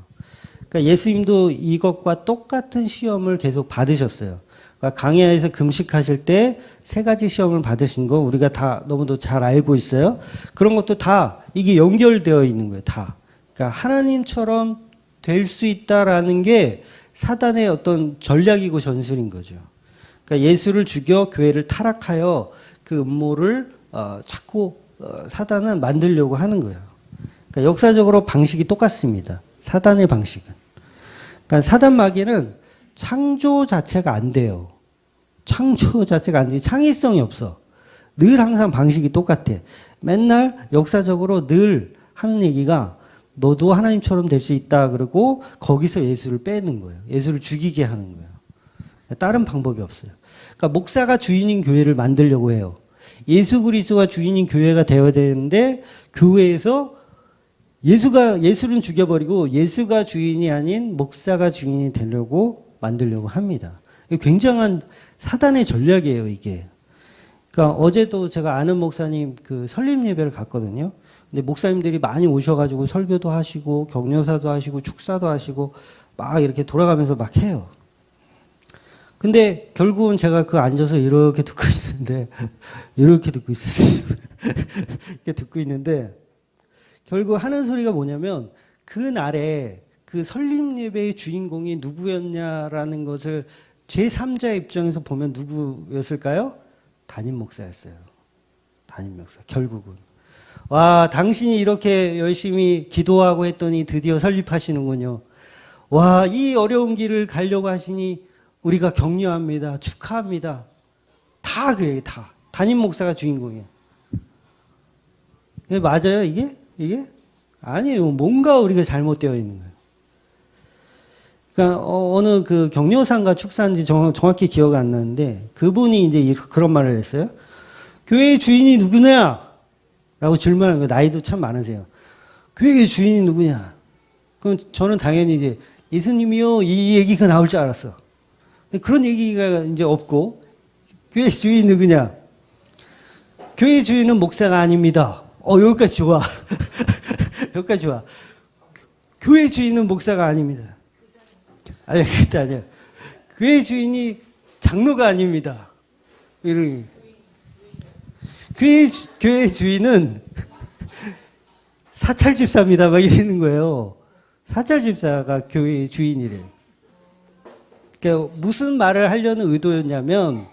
그러니까 예수님도 이것과 똑같은 시험을 계속 받으셨어요. 그러니까 강야에서 금식하실 때 3가지 시험을 받으신 거 우리가 다 너무도 잘 알고 있어요. 그런 것도 다 이게 연결되어 있는 거예요. 다. 그러니까 하나님처럼 될 수 있다라는 게 사단의 어떤 전략이고 전술인 거죠. 그러니까 예수를 죽여 교회를 타락하여 그 음모를 자꾸 사단은 만들려고 하는 거예요. 그러니까 역사적으로 방식이 똑같습니다. 사단의 방식은. 그러니까 사단 마귀는 창조 자체가 안 돼요. 창조 자체가 안 돼요. 창의성이 없어. 늘 항상 방식이 똑같아. 맨날 역사적으로 늘 하는 얘기가 너도 하나님처럼 될 수 있다 그러고 거기서 예수를 빼는 거예요. 예수를 죽이게 하는 거예요. 다른 방법이 없어요. 그러니까 목사가 주인인 교회를 만들려고 해요. 예수 그리스도가 주인인 교회가 되어야 되는데 교회에서 예수는 죽여버리고 예수가 주인이 아닌 목사가 주인이 되려고 만들려고 합니다. 굉장한 사단의 전략이에요, 이게. 그러니까 어제도 제가 아는 목사님 그 설립 예배를 갔거든요. 근데 목사님들이 많이 오셔가지고 설교도 하시고 격려사도 하시고 축사도 하시고 막 이렇게 돌아가면서 막 해요. 근데 결국은 제가 그 앉아서 이렇게 듣고 있는데 이렇게 듣고 있었어요. 이렇게 듣고 있는데 결국 하는 소리가 뭐냐면 그날에 그 설립 예배의 주인공이 누구였냐라는 것을 제3자의 입장에서 보면 누구였을까요? 담임 목사였어요. 담임 목사. 결국은. 와, 당신이 이렇게 열심히 기도하고 했더니 드디어 설립하시는군요. 와, 이 어려운 길을 가려고 하시니 우리가 격려합니다. 축하합니다. 다 그래요, 다. 담임 목사가 주인공이에요. 맞아요, 이게? 아니에요. 뭔가 우리가 잘못되어 있는 거예요. 그러니까 어느 그 격려사인가 축사인지 정확히 기억 안 나는데 그분이 이제 그런 말을 했어요. 교회의 주인이 누구냐? 라고 질문하는 거예요. 나이도 참 많으세요. 교회의 주인이 누구냐? 그럼 저는 당연히 이제 예수님이요 이 얘기가 나올 줄 알았어. 그런 얘기가 이제 없고 교회의 주인이 누구냐? 교회의 주인은 목사가 아닙니다. 여기까지 좋아. 여기까지 좋아. 교회의 주인은 목사가 아닙니다. 아니, 그때 아니야. 교회의 주인이 장로가 아닙니다. 이런. 교회의 주인은 사찰 집사입니다. 막 이러는 거예요. 사찰 집사가 교회의 주인이래. 그러니까 무슨 말을 하려는 의도였냐면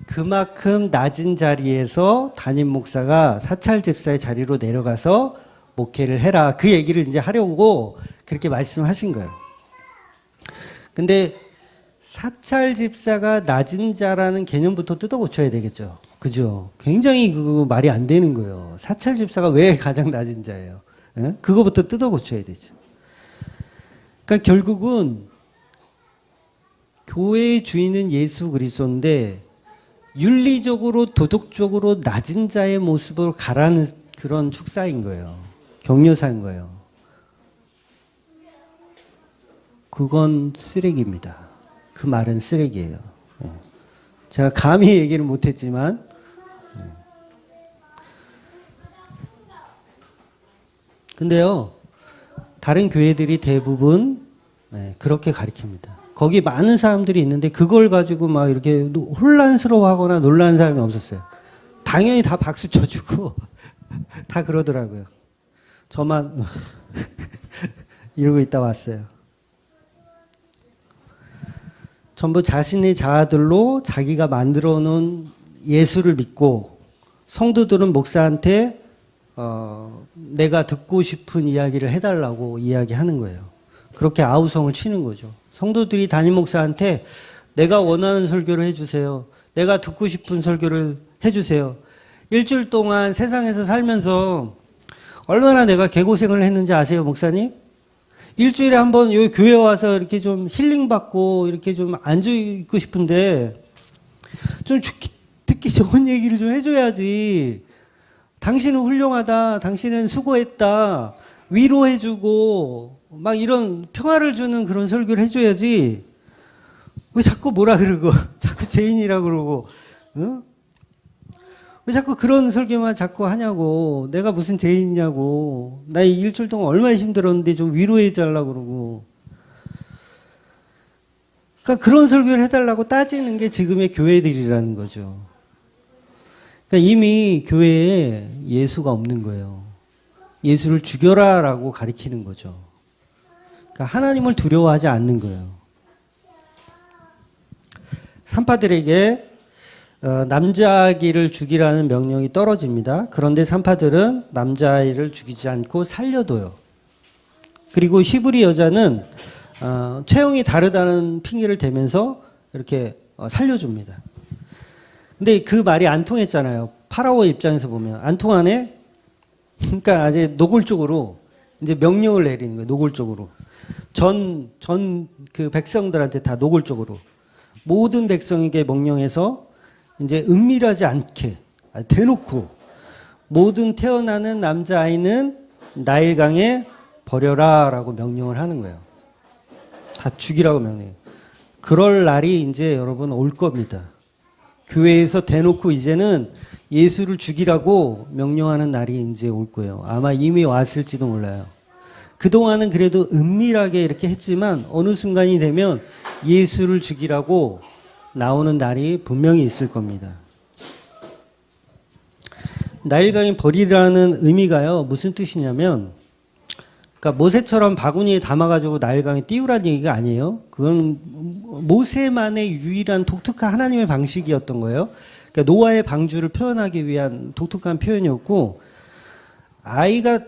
그만큼 낮은 자리에서 담임 목사가 사찰 집사의 자리로 내려가서 목회를 해라. 그 얘기를 이제 하려고 그렇게 말씀하신 거예요. 근데 사찰 집사가 낮은 자라는 개념부터 뜯어 고쳐야 되겠죠. 그죠? 굉장히 그거 말이 안 되는 거예요. 사찰 집사가 왜 가장 낮은 자예요? 예? 그거부터 뜯어 고쳐야 되죠. 그러니까 결국은 교회의 주인은 예수 그리스도인데 윤리적으로 도덕적으로 낮은 자의 모습으로 가라는 그런 축사인 거예요. 격려사인 거예요. 그건 쓰레기입니다. 그 말은 쓰레기예요. 제가 감히 얘기를 못했지만 근데요, 다른 교회들이 대부분 그렇게 가르칩니다. 거기 많은 사람들이 있는데 그걸 가지고 막 이렇게 혼란스러워하거나 놀라는 사람이 없었어요. 당연히 다 박수 쳐주고 다 그러더라고요. 저만 이러고 있다 왔어요. 전부 자신의 자아들로 자기가 만들어 놓은 예수를 믿고 성도들은 목사한테 내가 듣고 싶은 이야기를 해달라고 이야기하는 거예요. 그렇게 아우성을 치는 거죠. 성도들이 담임 목사한테 내가 원하는 설교를 해주세요. 내가 듣고 싶은 설교를 해주세요. 일주일 동안 세상에서 살면서 얼마나 내가 개고생을 했는지 아세요, 목사님? 일주일에 한 번 여기 교회 와서 이렇게 좀 힐링받고 이렇게 좀 앉아있고 싶은데 좀 듣기 좋은 얘기를 좀 해줘야지. 당신은 훌륭하다. 당신은 수고했다. 위로해주고 막 이런 평화를 주는 그런 설교를 해줘야지. 왜 자꾸 뭐라 그러고 자꾸 죄인이라 그러고 응? 왜 자꾸 그런 설교만 자꾸 하냐고. 내가 무슨 죄인이냐고. 나 이 일주일 동안 얼마나 힘들었는데 좀 위로해 달라고 그러고. 그러니까 그런 설교를 해달라고 따지는 게 지금의 교회들이라는 거죠. 그러니까 이미 교회에 예수가 없는 거예요. 예수를 죽여라라고 가리키는 거죠. 그러니까 하나님을 두려워하지 않는 거예요. 산파들에게 남자아기를 죽이라는 명령이 떨어집니다. 그런데 산파들은 남자아이를 죽이지 않고 살려둬요. 그리고 히브리 여자는 체형이 다르다는 핑계를 대면서 이렇게 살려줍니다. 근데 그 말이 안 통했잖아요. 파라오 입장에서 보면 안 통하네. 그러니까 아주 노골적으로 이제 명령을 내리는 거예요. 노골적으로 전 그 백성들한테 다 노골적으로 모든 백성에게 명령해서 이제 은밀하지 않게 대놓고 모든 태어나는 남자아이는 나일강에 버려라라고 명령을 하는 거예요. 다 죽이라고 명령해요. 그럴 날이 이제 여러분 올 겁니다. 교회에서 대놓고 이제는 예수를 죽이라고 명령하는 날이 이제 올 거예요. 아마 이미 왔을지도 몰라요. 그동안은 그래도 은밀하게 이렇게 했지만 어느 순간이 되면 예수를 죽이라고 나오는 날이 분명히 있을 겁니다. 나일강에 버리라는 의미가요, 무슨 뜻이냐면, 그러니까 모세처럼 바구니에 담아가지고 나일강에 띄우라는 얘기가 아니에요. 그건 모세만의 유일한 독특한 하나님의 방식이었던 거예요. 그러니까 노아의 방주를 표현하기 위한 독특한 표현이었고,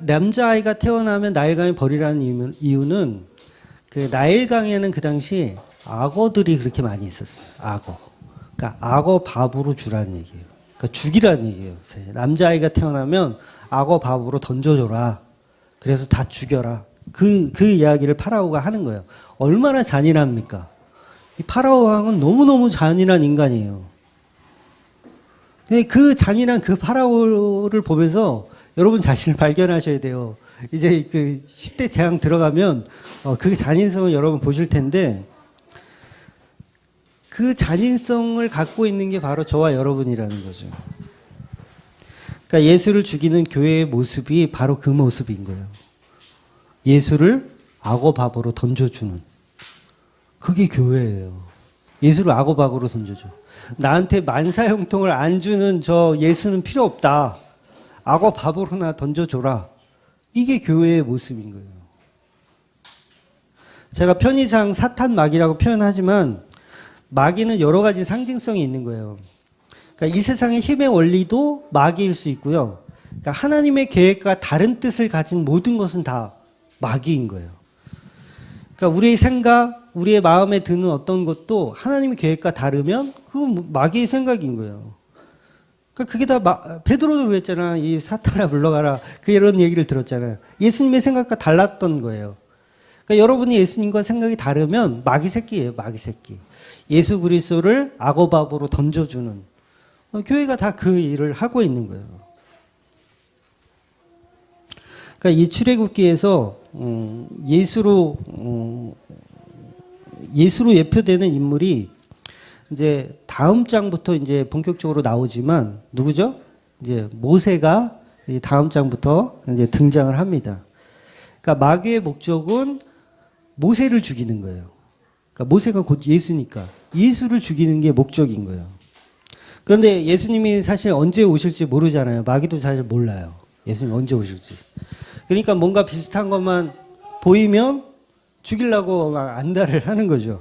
남자아이가 태어나면 나일강에 버리라는 이유는 그 나일강에는 그 당시 악어들이 그렇게 많이 있었어요. 악어. 그러니까 악어 밥으로 주라는 얘기예요. 그러니까 죽이라는 얘기예요. 남자아이가 태어나면 악어 밥으로 던져줘라. 그래서 다 죽여라. 그 이야기를 파라오가 하는 거예요. 얼마나 잔인합니까? 이 파라오 왕은 너무너무 잔인한 인간이에요. 그 잔인한 그 파라오를 보면서 여러분 자신을 발견하셔야 돼요. 이제 그 10대 재앙 들어가면 그 잔인성을 여러분 보실 텐데 그 잔인성을 갖고 있는 게 바로 저와 여러분이라는 거죠. 그러니까 예수를 죽이는 교회의 모습이 바로 그 모습인 거예요. 예수를 악어 밥으로 던져주는. 그게 교회예요. 예수를 악어 밥으로 던져줘. 나한테 만사형통을 안 주는 저 예수는 필요 없다. 악어 밥으로나 던져줘라. 이게 교회의 모습인 거예요. 제가 편의상 사탄 마귀라고 표현하지만 마귀는 여러 가지 상징성이 있는 거예요. 그러니까 이 세상의 힘의 원리도 마귀일 수 있고요. 그러니까 하나님의 계획과 다른 뜻을 가진 모든 것은 다 마귀인 거예요. 그러니까 우리의 생각, 우리의 마음에 드는 어떤 것도 하나님의 계획과 다르면 그건 마귀의 생각인 거예요. 그러니까 그게 다 베드로도 그랬잖아. 이 사탄아 물러가라. 그 이런 얘기를 들었잖아요. 예수님의 생각과 달랐던 거예요. 그러니까 그러니까 여러분이 예수님과 생각이 다르면 마귀 새끼예요, 마귀 새끼. 예수 그리스도를 악어밥으로 던져주는 교회가 다 그 일을 하고 있는 거예요. 그러니까 이 출애굽기에서 예수로 예표되는 인물이 이제 다음 장부터 이제 본격적으로 나오지만 누구죠? 이제 모세가 다음 장부터 이제 등장을 합니다. 그러니까 마귀의 목적은 모세를 죽이는 거예요. 그러니까 모세가 곧 예수니까 예수를 죽이는 게 목적인 거예요. 그런데 예수님이 사실 언제 오실지 모르잖아요. 마귀도 사실 몰라요. 예수님 언제 오실지. 그러니까 뭔가 비슷한 것만 보이면 죽이려고 막 안달을 하는 거죠.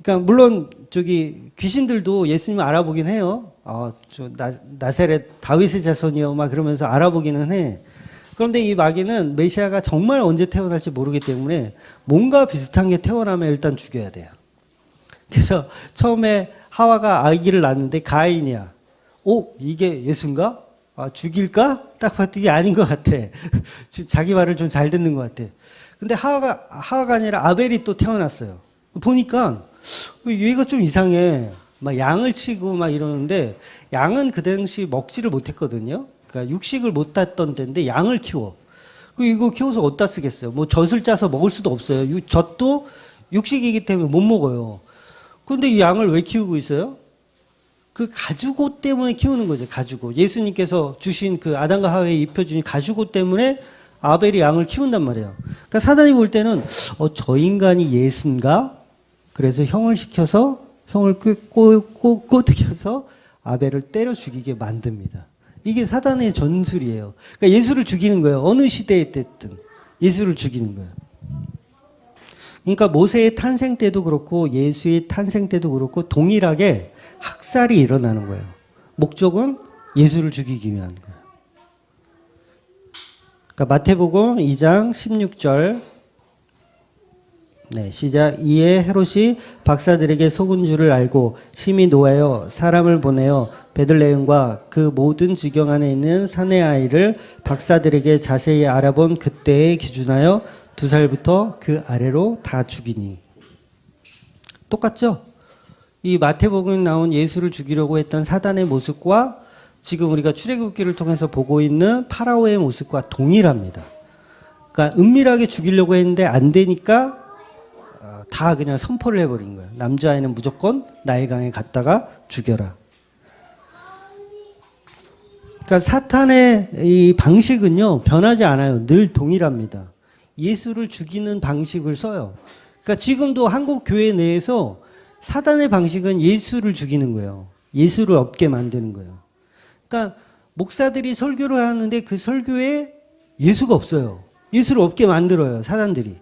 그러니까 물론 저기 귀신들도 예수님 알아보긴 해요. 저 나사렛 다윗의 자손이요 막 그러면서 알아보기는 해. 그런데 이 마귀는 메시아가 정말 언제 태어날지 모르기 때문에 뭔가 비슷한 게 태어나면 일단 죽여야 돼요. 그래서 처음에 하와가 아기를 낳았는데 가인이야. 이게 예수인가? 죽일까? 딱 봤더니 아닌 것 같아. 자기 말을 좀 잘 듣는 것 같아. 근데 하와가 아니라 아벨이 또 태어났어요. 보니까 얘가 좀 이상해. 막 양을 치고 막 이러는데 양은 그 당시 먹지를 못했거든요. 그러니까 육식을 못 했던 데인데 양을 키워. 이거 키워서 어디다 쓰겠어요? 뭐 젖을 짜서 먹을 수도 없어요. 젖도 육식이기 때문에 못 먹어요. 그런데 이 양을 왜 키우고 있어요? 그 가죽옷 때문에 키우는 거죠. 가죽옷. 예수님께서 주신 그 아담과 하와에 입혀주신 가죽옷 때문에 아벨이 양을 키운단 말이에요. 그러니까 사단이 볼 때는 저 인간이 예수인가? 그래서 형을 시켜서 형을 꼬드겨서 아벨을 때려 죽이게 만듭니다. 이게 사단의 전술이에요. 그러니까 예수를 죽이는 거예요. 어느 시대에 됐든 예수를 죽이는 거예요. 그러니까 모세의 탄생 때도 그렇고 예수의 탄생 때도 그렇고 동일하게 학살이 일어나는 거예요. 목적은 예수를 죽이기 위한 거예요. 그러니까 마태복음 2장 16절 시작. 이에 헤롯이 박사들에게 속은 줄을 알고 심히 노하여 사람을 보내어 베들레헴과 그 모든 지경 안에 있는 사내 아이를 박사들에게 자세히 알아본 그때에 기준하여 2살부터 그 아래로 다 죽이니. 똑같죠? 이 마태복음에 나온 예수를 죽이려고 했던 사단의 모습과 지금 우리가 출애굽기를 통해서 보고 있는 파라오의 모습과 동일합니다. 그러니까 은밀하게 죽이려고 했는데 안 되니까 다 그냥 선포를 해버린 거예요. 남자아이는 무조건 나일강에 갔다가 죽여라. 그러니까 사탄의 이 방식은요, 변하지 않아요. 늘 동일합니다. 예수를 죽이는 방식을 써요. 그러니까 지금도 한국 교회 내에서 사단의 방식은 예수를 죽이는 거예요. 예수를 없게 만드는 거예요. 그러니까 목사들이 설교를 하는데 그 설교에 예수가 없어요. 예수를 없게 만들어요, 사단들이.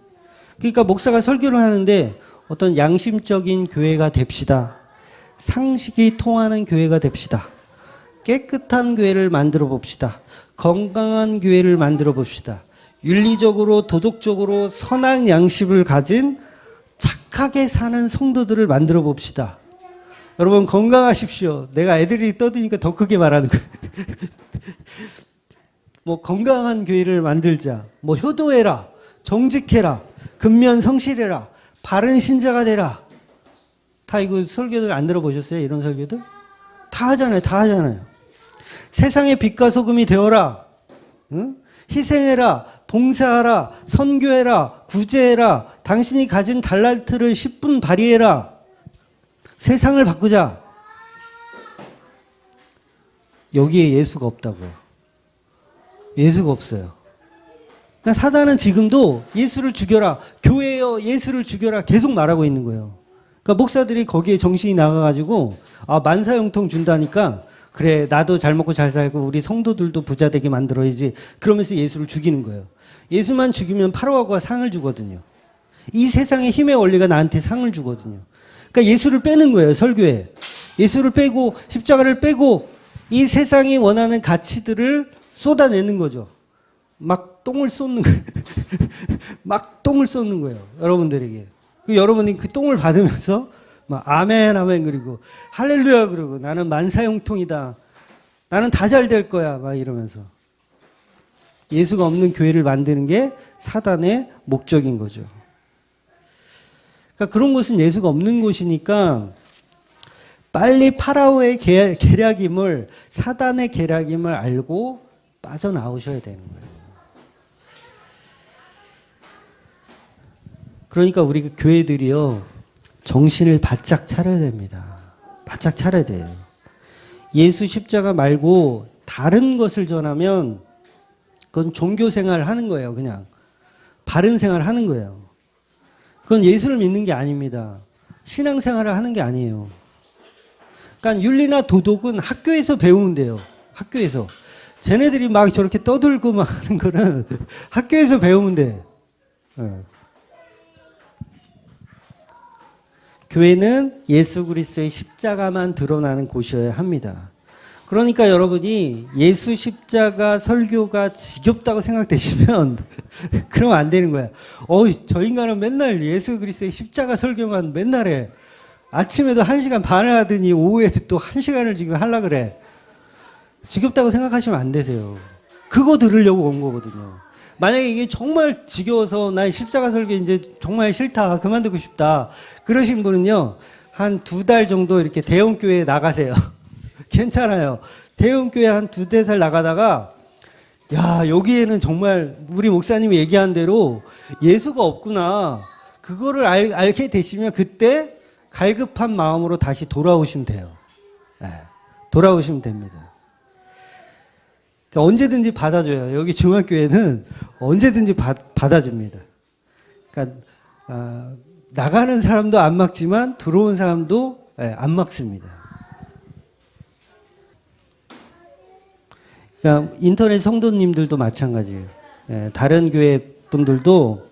그러니까 목사가 설교를 하는데 어떤 양심적인 교회가 됩시다. 상식이 통하는 교회가 됩시다. 깨끗한 교회를 만들어 봅시다. 건강한 교회를 만들어 봅시다. 윤리적으로 도덕적으로 선한 양심을 가진 착하게 사는 성도들을 만들어 봅시다. 여러분 건강하십시오. 내가 애들이 떠드니까 더 크게 말하는 거예요. 뭐 건강한 교회를 만들자. 뭐 효도해라. 정직해라. 근면 성실해라. 바른 신자가 되라. 다 이거 설교들 안 들어보셨어요? 이런 설교들? 다 하잖아요. 다 하잖아요. 세상의 빛과 소금이 되어라. 응? 희생해라. 봉사하라. 선교해라. 구제해라. 당신이 가진 달란트를 10분 발휘해라. 세상을 바꾸자. 여기에 예수가 없다고요. 예수가 없어요. 그러니까 사단은 지금도 예수를 죽여라. 교회여 예수를 죽여라. 계속 말하고 있는 거예요. 그러니까 목사들이 거기에 정신이 나가가지고 만사형통 준다니까 그래 나도 잘 먹고 잘 살고 우리 성도들도 부자 되게 만들어야지. 그러면서 예수를 죽이는 거예요. 예수만 죽이면 파라오가 상을 주거든요. 이 세상의 힘의 원리가 나한테 상을 주거든요. 그러니까 예수를 빼는 거예요. 설교에. 예수를 빼고 십자가를 빼고 이 세상이 원하는 가치들을 쏟아내는 거죠. 막 똥을 쏟는 거예요. 막 똥을 쏟는 거예요. 여러분들에게. 여러분이 그 똥을 받으면서 막 아멘 아멘 그리고 할렐루야 그러고 나는 만사형통이다. 나는 다 잘 될 거야. 막 이러면서. 예수가 없는 교회를 만드는 게 사단의 목적인 거죠. 그러니까 그런 곳은 예수가 없는 곳이니까 빨리 파라오의 계략임을, 사단의 계략임을 알고 빠져나오셔야 되는 거예요. 그러니까 우리 교회들이요, 정신을 바짝 차려야 됩니다. 바짝 차려야 돼요. 예수 십자가 말고 다른 것을 전하면 그건 종교 생활을 하는 거예요. 그냥 바른 생활을 하는 거예요. 그건 예수를 믿는 게 아닙니다. 신앙 생활을 하는 게 아니에요. 그러니까 윤리나 도덕은 학교에서 배우면 돼요. 학교에서. 쟤네들이 막 저렇게 떠들고 막 하는 거는 학교에서 배우면 돼. 교회는 예수 그리스도의 십자가만 드러나는 곳이어야 합니다. 그러니까 여러분이 예수 십자가 설교가 지겹다고 생각되시면 그러면 안 되는 거야. 저 인간은 맨날 예수 그리스도의 십자가 설교만 맨날 해. 아침에도 1시간 반을 하더니 오후에도 또 1시간을 지금 하려고 그래. 지겹다고 생각하시면 안 되세요. 그거 들으려고 온 거거든요. 만약에 이게 정말 지겨워서 나 십자가 설교 이제 정말 싫다, 그만두고 싶다, 그러신 분은요, 한 2달 정도 이렇게 대형교회에 나가세요. 괜찮아요. 대형교회 한 2-3달 나가다가, 야, 여기에는 정말 우리 목사님이 얘기한 대로 예수가 없구나. 그거를 알게 되시면 그때 갈급한 마음으로 다시 돌아오시면 돼요. 네, 돌아오시면 됩니다. 그러니까 언제든지 받아줘요. 여기 중앙교회는 언제든지 받아줍니다. 그러니까 나가는 사람도 안 막지만 들어온 사람도 안 막습니다. 그러니까 인터넷 성도님들도 마찬가지예요. 다른 교회 분들도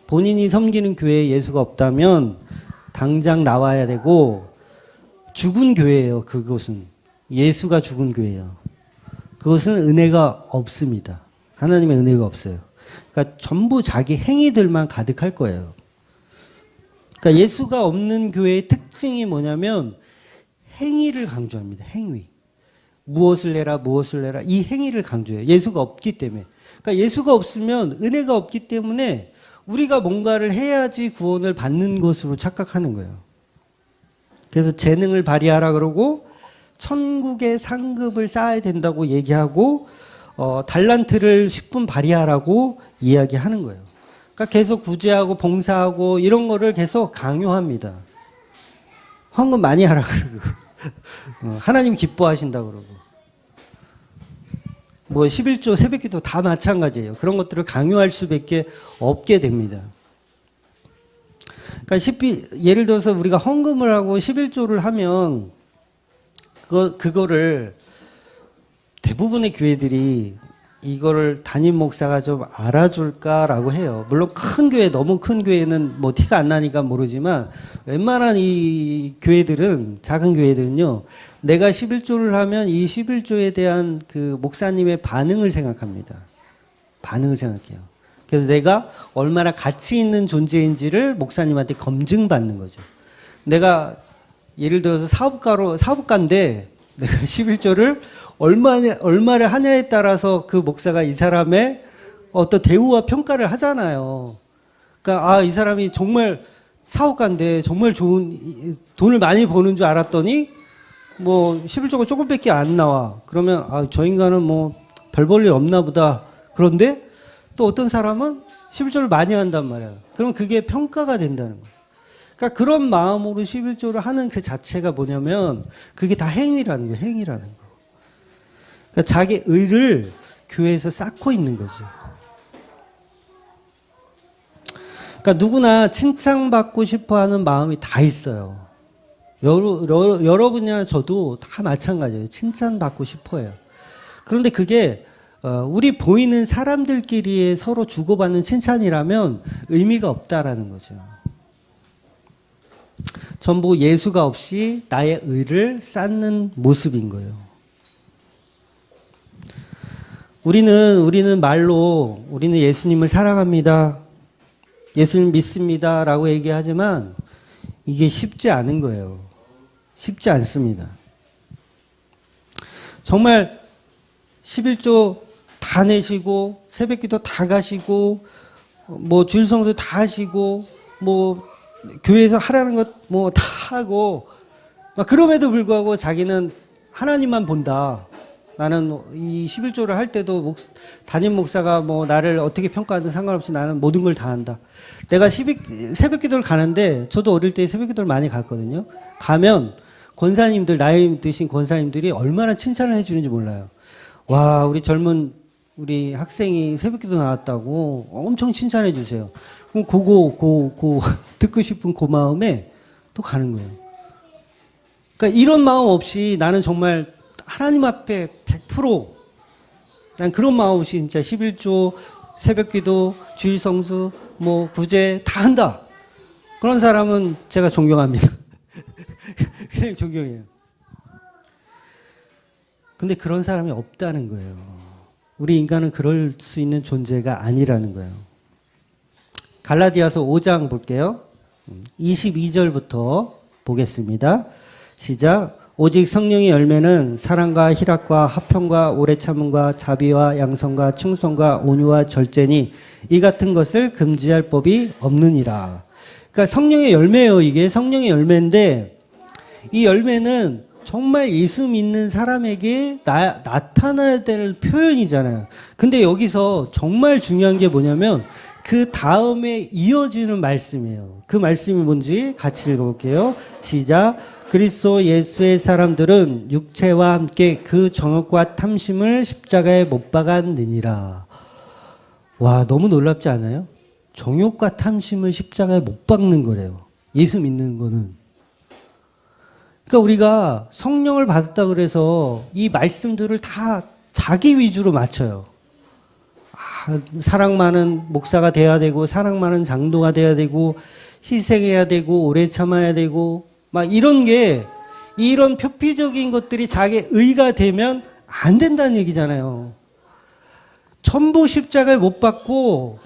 본인이 섬기는 교회에 예수가 없다면 당장 나와야 되고, 죽은 교회예요. 그곳은 예수가 죽은 교회예요. 그것은 은혜가 없습니다. 하나님의 은혜가 없어요. 그러니까 전부 자기 행위들만 가득할 거예요. 그러니까 예수가 없는 교회의 특징이 뭐냐면 행위를 강조합니다. 행위. 무엇을 내라, 무엇을 내라. 이 행위를 강조해요. 예수가 없기 때문에. 그러니까 예수가 없으면, 은혜가 없기 때문에 우리가 뭔가를 해야지 구원을 받는 것으로 착각하는 거예요. 그래서 재능을 발휘하라 그러고 천국의 상급을 쌓아야 된다고 얘기하고, 달란트를 10분 발휘하라고 이야기하는 거예요. 그러니까 계속 구제하고 봉사하고 이런 거를 계속 강요합니다. 헌금 많이 하라 그러고 하나님 기뻐하신다 그러고, 뭐 11조 새벽기도 다 마찬가지예요. 그런 것들을 강요할 수밖에 없게 됩니다. 그러니까 예를 들어서 우리가 헌금을 하고 11조를 하면 그거를 대부분의 교회들이 이거를 담임 목사가 좀 알아줄까라고 해요. 물론 큰 교회, 너무 큰 교회는 뭐 티가 안 나니까 모르지만, 웬만한 이 교회들은, 작은 교회들은요, 내가 11조를 하면 이 11조에 대한 그 목사님의 반응을 생각합니다. 반응을 생각해요. 그래서 내가 얼마나 가치 있는 존재인지를 목사님한테 검증받는 거죠. 내가 예를 들어서 사업가인데 내가 11조를 얼마를 하냐에 따라서 그 목사가 이 사람의 어떤 대우와 평가를 하잖아요. 그러니까 이 사람이 정말 사업가인데 정말 좋은 돈을 많이 버는 줄 알았더니 뭐 11조가 조금밖에 안 나와. 그러면 저 인간은 뭐 별 볼 일 없나 보다. 그런데 또 어떤 사람은 11조를 많이 한단 말이야. 그럼 그게 평가가 된다는 거예요. 그러니까 그런 마음으로 11조를 하는 그 자체가 뭐냐면 그게 다 행위라는 거예요. 행위라는 거. 그러니까 자기 의를 교회에서 쌓고 있는 거죠. 그러니까 누구나 칭찬받고 싶어하는 마음이 다 있어요. 여러분이나 저도 다 마찬가지예요. 칭찬받고 싶어해요. 그런데 그게 우리 보이는 사람들끼리 서로 주고받는 칭찬이라면 의미가 없다라는 거죠. 전부 예수가 없이 나의 의를 쌓는 모습인 거예요. 우리는 말로 우리는 예수님을 사랑합니다, 예수님 믿습니다 라고 얘기하지만 이게 쉽지 않은 거예요. 쉽지 않습니다. 정말 11조 다 내시고 새벽기도 다 가시고 뭐 주일성수 다 하시고 뭐 교회에서 하라는 것 뭐 다 하고 막 그럼에도 불구하고 자기는 하나님만 본다. 나는 이 11조를 할 때도 담임 목사가 뭐 나를 어떻게 평가하든 상관없이 나는 모든 걸 다 한다. 내가 새벽 기도를 가는데 저도 어릴 때 새벽 기도를 많이 갔거든요. 가면 권사님들, 나이 드신 권사님들이 얼마나 칭찬을 해주는지 몰라요. 와, 우리 젊은 우리 학생이 새벽 기도 나왔다고 엄청 칭찬해 주세요. 그럼 듣고 싶은 그 마음에 또 가는 거예요. 그러니까 이런 마음 없이 나는 정말 하나님 앞에 100% 그런 마음 없이 진짜 11조, 새벽기도, 주일성수, 뭐 구제 다 한다. 그런 사람은 제가 존경합니다. 그냥 존경해요. 근데 그런 사람이 없다는 거예요. 우리 인간은 그럴 수 있는 존재가 아니라는 거예요. 갈라디아서 5장 볼게요. 22절부터 보겠습니다. 시작. 오직 성령의 열매는 사랑과 희락과 화평과 오래 참음과 자비와 양성과 충성과 온유와 절제니 이 같은 것을 금지할 법이 없느니라. 그러니까 성령의 열매예요. 이게 성령의 열매인데 이 열매는 정말 예수 믿는 사람에게 나타나야 될 표현이잖아요. 근데 여기서 정말 중요한 게 뭐냐면 그 다음에 이어지는 말씀이에요. 그 말씀이 뭔지 같이 읽어볼게요. 시작. 그리스도 예수의 사람들은 육체와 함께 그 정욕과 탐심을 십자가에 못 박았느니라. 와, 너무 놀랍지 않아요? 정욕과 탐심을 십자가에 못 박는 거래요. 예수 믿는 거는. 그러니까 우리가 성령을 받았다 그래서 이 말씀들을 다 자기 위주로 맞춰요. 사랑 많은 목사가 돼야 되고, 사랑 많은 장로가 돼야 되고, 희생해야 되고, 오래 참아야 되고, 막 이런 게, 이런 표피적인 것들이 자기의 의가 되면 안 된다는 얘기잖아요. 전부 십자가에 못 박고,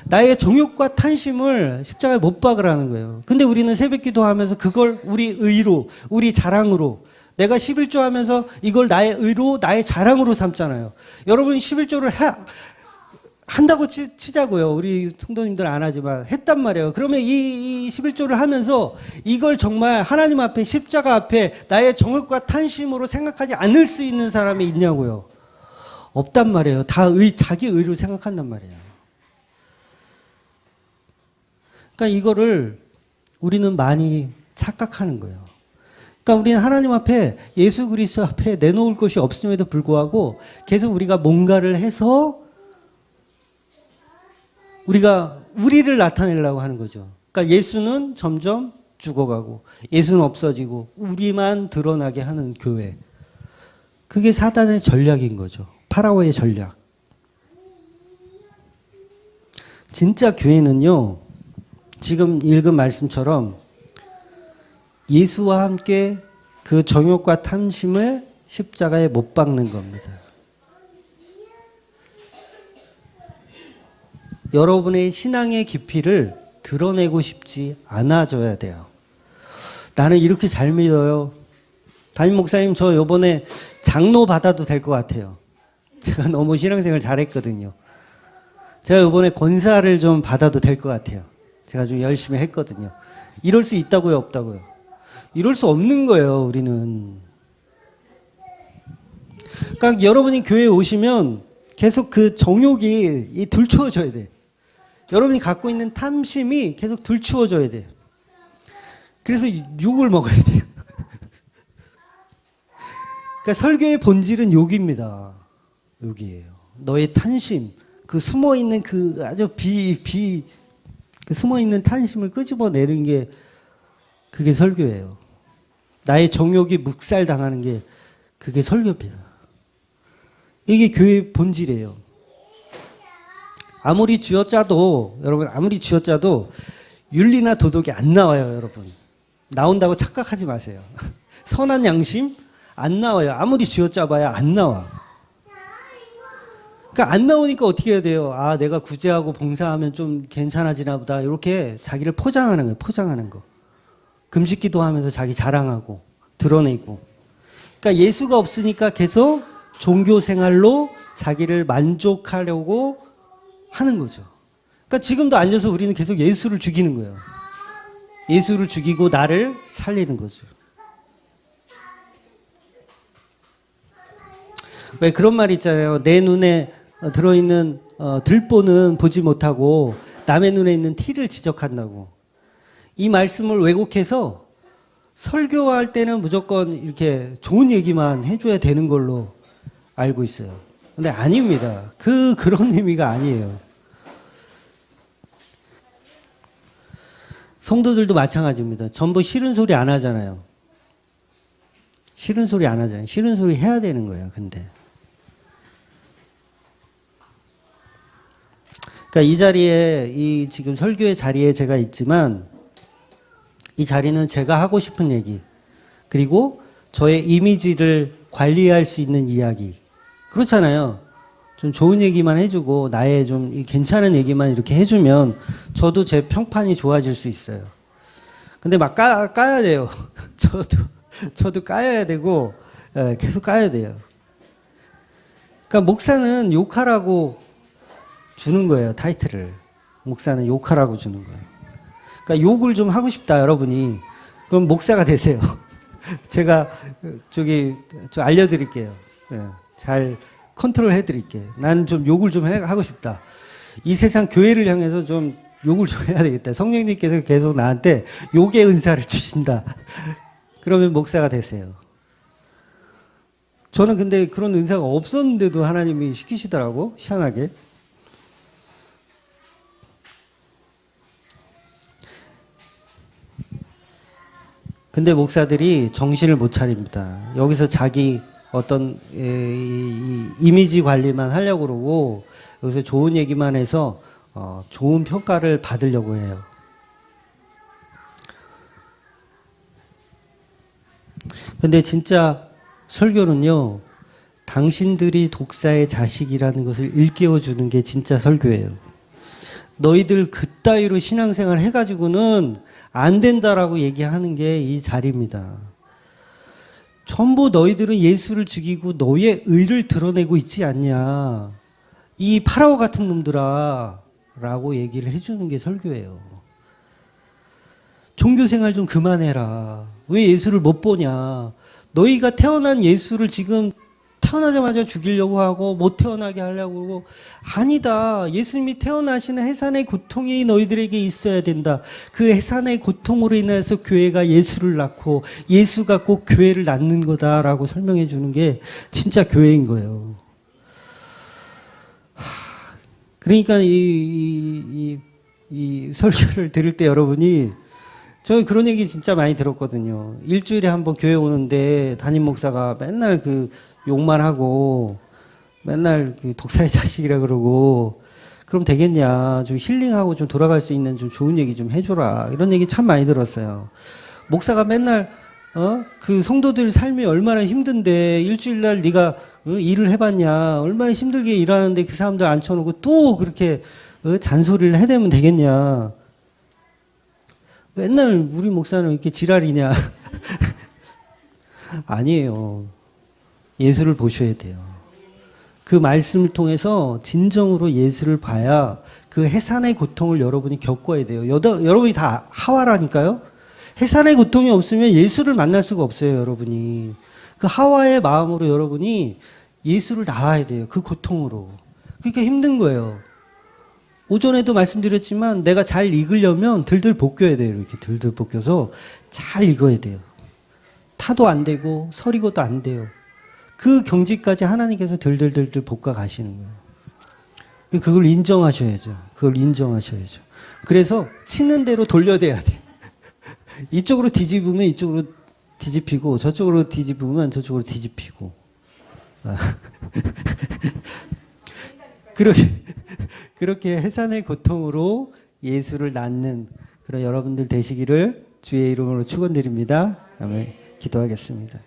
나의 정욕과 탄심을 십자가에 못 박으라는 거예요. 근데 우리는 새벽 기도하면서 그걸 우리 의로, 우리 자랑으로, 내가 11조 하면서 이걸 나의 의로, 나의 자랑으로 삼잖아요. 여러분 11조를 한다고 치자고요. 우리 성도님들 안 하지만 했단 말이에요. 그러면 이 11조를 하면서 이걸 정말 하나님 앞에 십자가 앞에 나의 정욕과 탄심으로 생각하지 않을 수 있는 사람이 있냐고요. 없단 말이에요. 다 자기 의로 생각한단 말이에요. 그러니까 이거를 우리는 많이 착각하는 거예요. 그러니까 우리는 하나님 앞에 예수 그리스도 앞에 내놓을 것이 없음에도 불구하고 계속 우리가 뭔가를 해서 우리가 우리를 나타내려고 하는 거죠. 그러니까 예수는 점점 죽어가고 예수는 없어지고 우리만 드러나게 하는 교회. 그게 사단의 전략인 거죠. 파라오의 전략. 진짜 교회는요. 지금 읽은 말씀처럼 예수와 함께 그 정욕과 탐심을 십자가에 못 박는 겁니다. 여러분의 신앙의 깊이를 드러내고 싶지 않아져야 돼요. 나는 이렇게 잘 믿어요. 담임 목사님 저 이번에 장로 받아도 될 것 같아요. 제가 너무 신앙생활 잘했거든요. 제가 이번에 권사를 좀 받아도 될 것 같아요. 제가 좀 열심히 했거든요. 이럴 수 있다고요, 없다고요? 이럴 수 없는 거예요, 우리는. 그러니까 여러분이 교회에 오시면 계속 그 정욕이 들추어져야 돼. 여러분이 갖고 있는 탐심이 계속 들추어져야 돼. 그래서 욕을 먹어야 돼요. 그러니까 설교의 본질은 욕입니다. 욕이에요. 너의 탄심, 그 숨어있는 그 아주 그 숨어있는 탄심을 끄집어내는 게 그게 설교예요. 나의 정욕이 묵살당하는 게 그게 설교입니다. 이게 교회의 본질이에요. 아무리 쥐어짜도 여러분 아무리 쥐어짜도 윤리나 도덕이 안 나와요. 여러분. 나온다고 착각하지 마세요. 선한 양심 안 나와요. 아무리 쥐어짜봐야 안 나와. 그러니까 안 나오니까 어떻게 해야 돼요? 아, 내가 구제하고 봉사하면 좀 괜찮아지나 보다. 이렇게 자기를 포장하는 거예요. 포장하는 거. 금식 기도하면서 자기 자랑하고 드러내고. 그러니까 예수가 없으니까 계속 종교 생활로 자기를 만족하려고 하는 거죠. 그러니까 지금도 앉아서 우리는 계속 예수를 죽이는 거예요. 예수를 죽이고 나를 살리는 거죠. 왜 그런 말 있잖아요. 내 눈에 들어있는 들보는 보지 못하고 남의 눈에 있는 티를 지적한다고. 이 말씀을 왜곡해서 설교할 때는 무조건 이렇게 좋은 얘기만 해줘야 되는 걸로 알고 있어요. 근데 아닙니다. 그런 의미가 아니에요. 성도들도 마찬가지입니다. 전부 싫은 소리 안 하잖아요. 싫은 소리 안 하잖아요. 싫은 소리 해야 되는 거예요, 근데. 그러니까 이 자리에, 이 지금 설교의 자리에 제가 있지만, 이 자리는 제가 하고 싶은 얘기, 그리고 저의 이미지를 관리할 수 있는 이야기. 그렇잖아요. 좀 좋은 얘기만 해주고 나의 좀 괜찮은 얘기만 이렇게 해주면 저도 제 평판이 좋아질 수 있어요. 근데 막 까야 돼요. 저도 까야 되고 계속 까야 돼요. 그러니까 목사는 욕하라고 주는 거예요. 타이틀을. 목사는 욕하라고 주는 거예요. 그러니까 욕을 좀 하고 싶다 여러분이. 그럼 목사가 되세요. 제가 좀 알려드릴게요. 잘 컨트롤 해드릴게. 난 좀 욕을 좀 하고 싶다. 이 세상 교회를 향해서 좀 욕을 좀 해야 되겠다. 성령님께서 계속 나한테 욕의 은사를 주신다. 그러면 목사가 되세요. 저는 근데 그런 은사가 없었는데도 하나님이 시키시더라고. 희한하게. 근데 목사들이 정신을 못 차립니다. 여기서 자기 어떤 이미지 관리만 하려고 그러고 여기서 좋은 얘기만 해서 좋은 평가를 받으려고 해요. 근데 진짜 설교는요, 당신들이 독사의 자식이라는 것을 일깨워 주는 게 진짜 설교예요. 너희들 그따위로 신앙생활 해가지고는 안 된다라고 얘기하는 게 이 자리입니다. 전부 너희들은 예수를 죽이고 너희의 의를 드러내고 있지 않냐. 이 파라오 같은 놈들아 라고 얘기를 해주는 게 설교예요. 종교생활 좀 그만해라. 왜 예수를 못 보냐. 너희가 태어난 예수를 지금 태어나자마자 죽이려고 하고 못 태어나게 하려고 하고 아니다. 예수님이 태어나시는 해산의 고통이 너희들에게 있어야 된다. 그 해산의 고통으로 인해서 교회가 예수를 낳고 예수가 꼭 교회를 낳는 거다라고 설명해 주는 게 진짜 교회인 거예요. 그러니까 이 설교를 들을 때 여러분이 저 그런 얘기 진짜 많이 들었거든요. 일주일에 한번 교회 오는데 담임 목사가 맨날 욕만 하고 맨날 독사의 자식이라 그러고 그럼 되겠냐. 좀 힐링하고 좀 돌아갈 수 있는 좀 좋은 얘기 좀 해줘라. 이런 얘기 참 많이 들었어요. 목사가 맨날 그 성도들 삶이 얼마나 힘든데 일주일날 네가 일을 해봤냐. 얼마나 힘들게 일하는데 그 사람들 앉혀놓고 또 그렇게 잔소리를 해대면 되겠냐. 맨날 우리 목사는 이렇게 지랄이냐. 아니에요. 예수를 보셔야 돼요. 그 말씀을 통해서 진정으로 예수를 봐야 그 해산의 고통을 여러분이 겪어야 돼요. 여러분이 다 하와라니까요. 해산의 고통이 없으면 예수를 만날 수가 없어요, 여러분이. 그 하와의 마음으로 여러분이 예수를 낳아야 돼요. 그 고통으로. 그러니까 힘든 거예요. 오전에도 말씀드렸지만 내가 잘 익으려면 들들 볶여야 돼요. 이렇게 들들 볶여서 잘 익어야 돼요. 타도 안 되고 서리고도 안 돼요. 그 경지까지 하나님께서 들들들들 볶아 가시는 거예요. 그걸 인정하셔야죠. 그걸 인정하셔야죠. 그래서 치는 대로 돌려대야 돼. 이쪽으로 뒤집으면 이쪽으로 뒤집히고 저쪽으로 뒤집으면 저쪽으로 뒤집히고. 그렇게 해산의 고통으로 예수를 낳는 그런 여러분들 되시기를 주의 이름으로 축원드립니다. 아멘. 기도하겠습니다.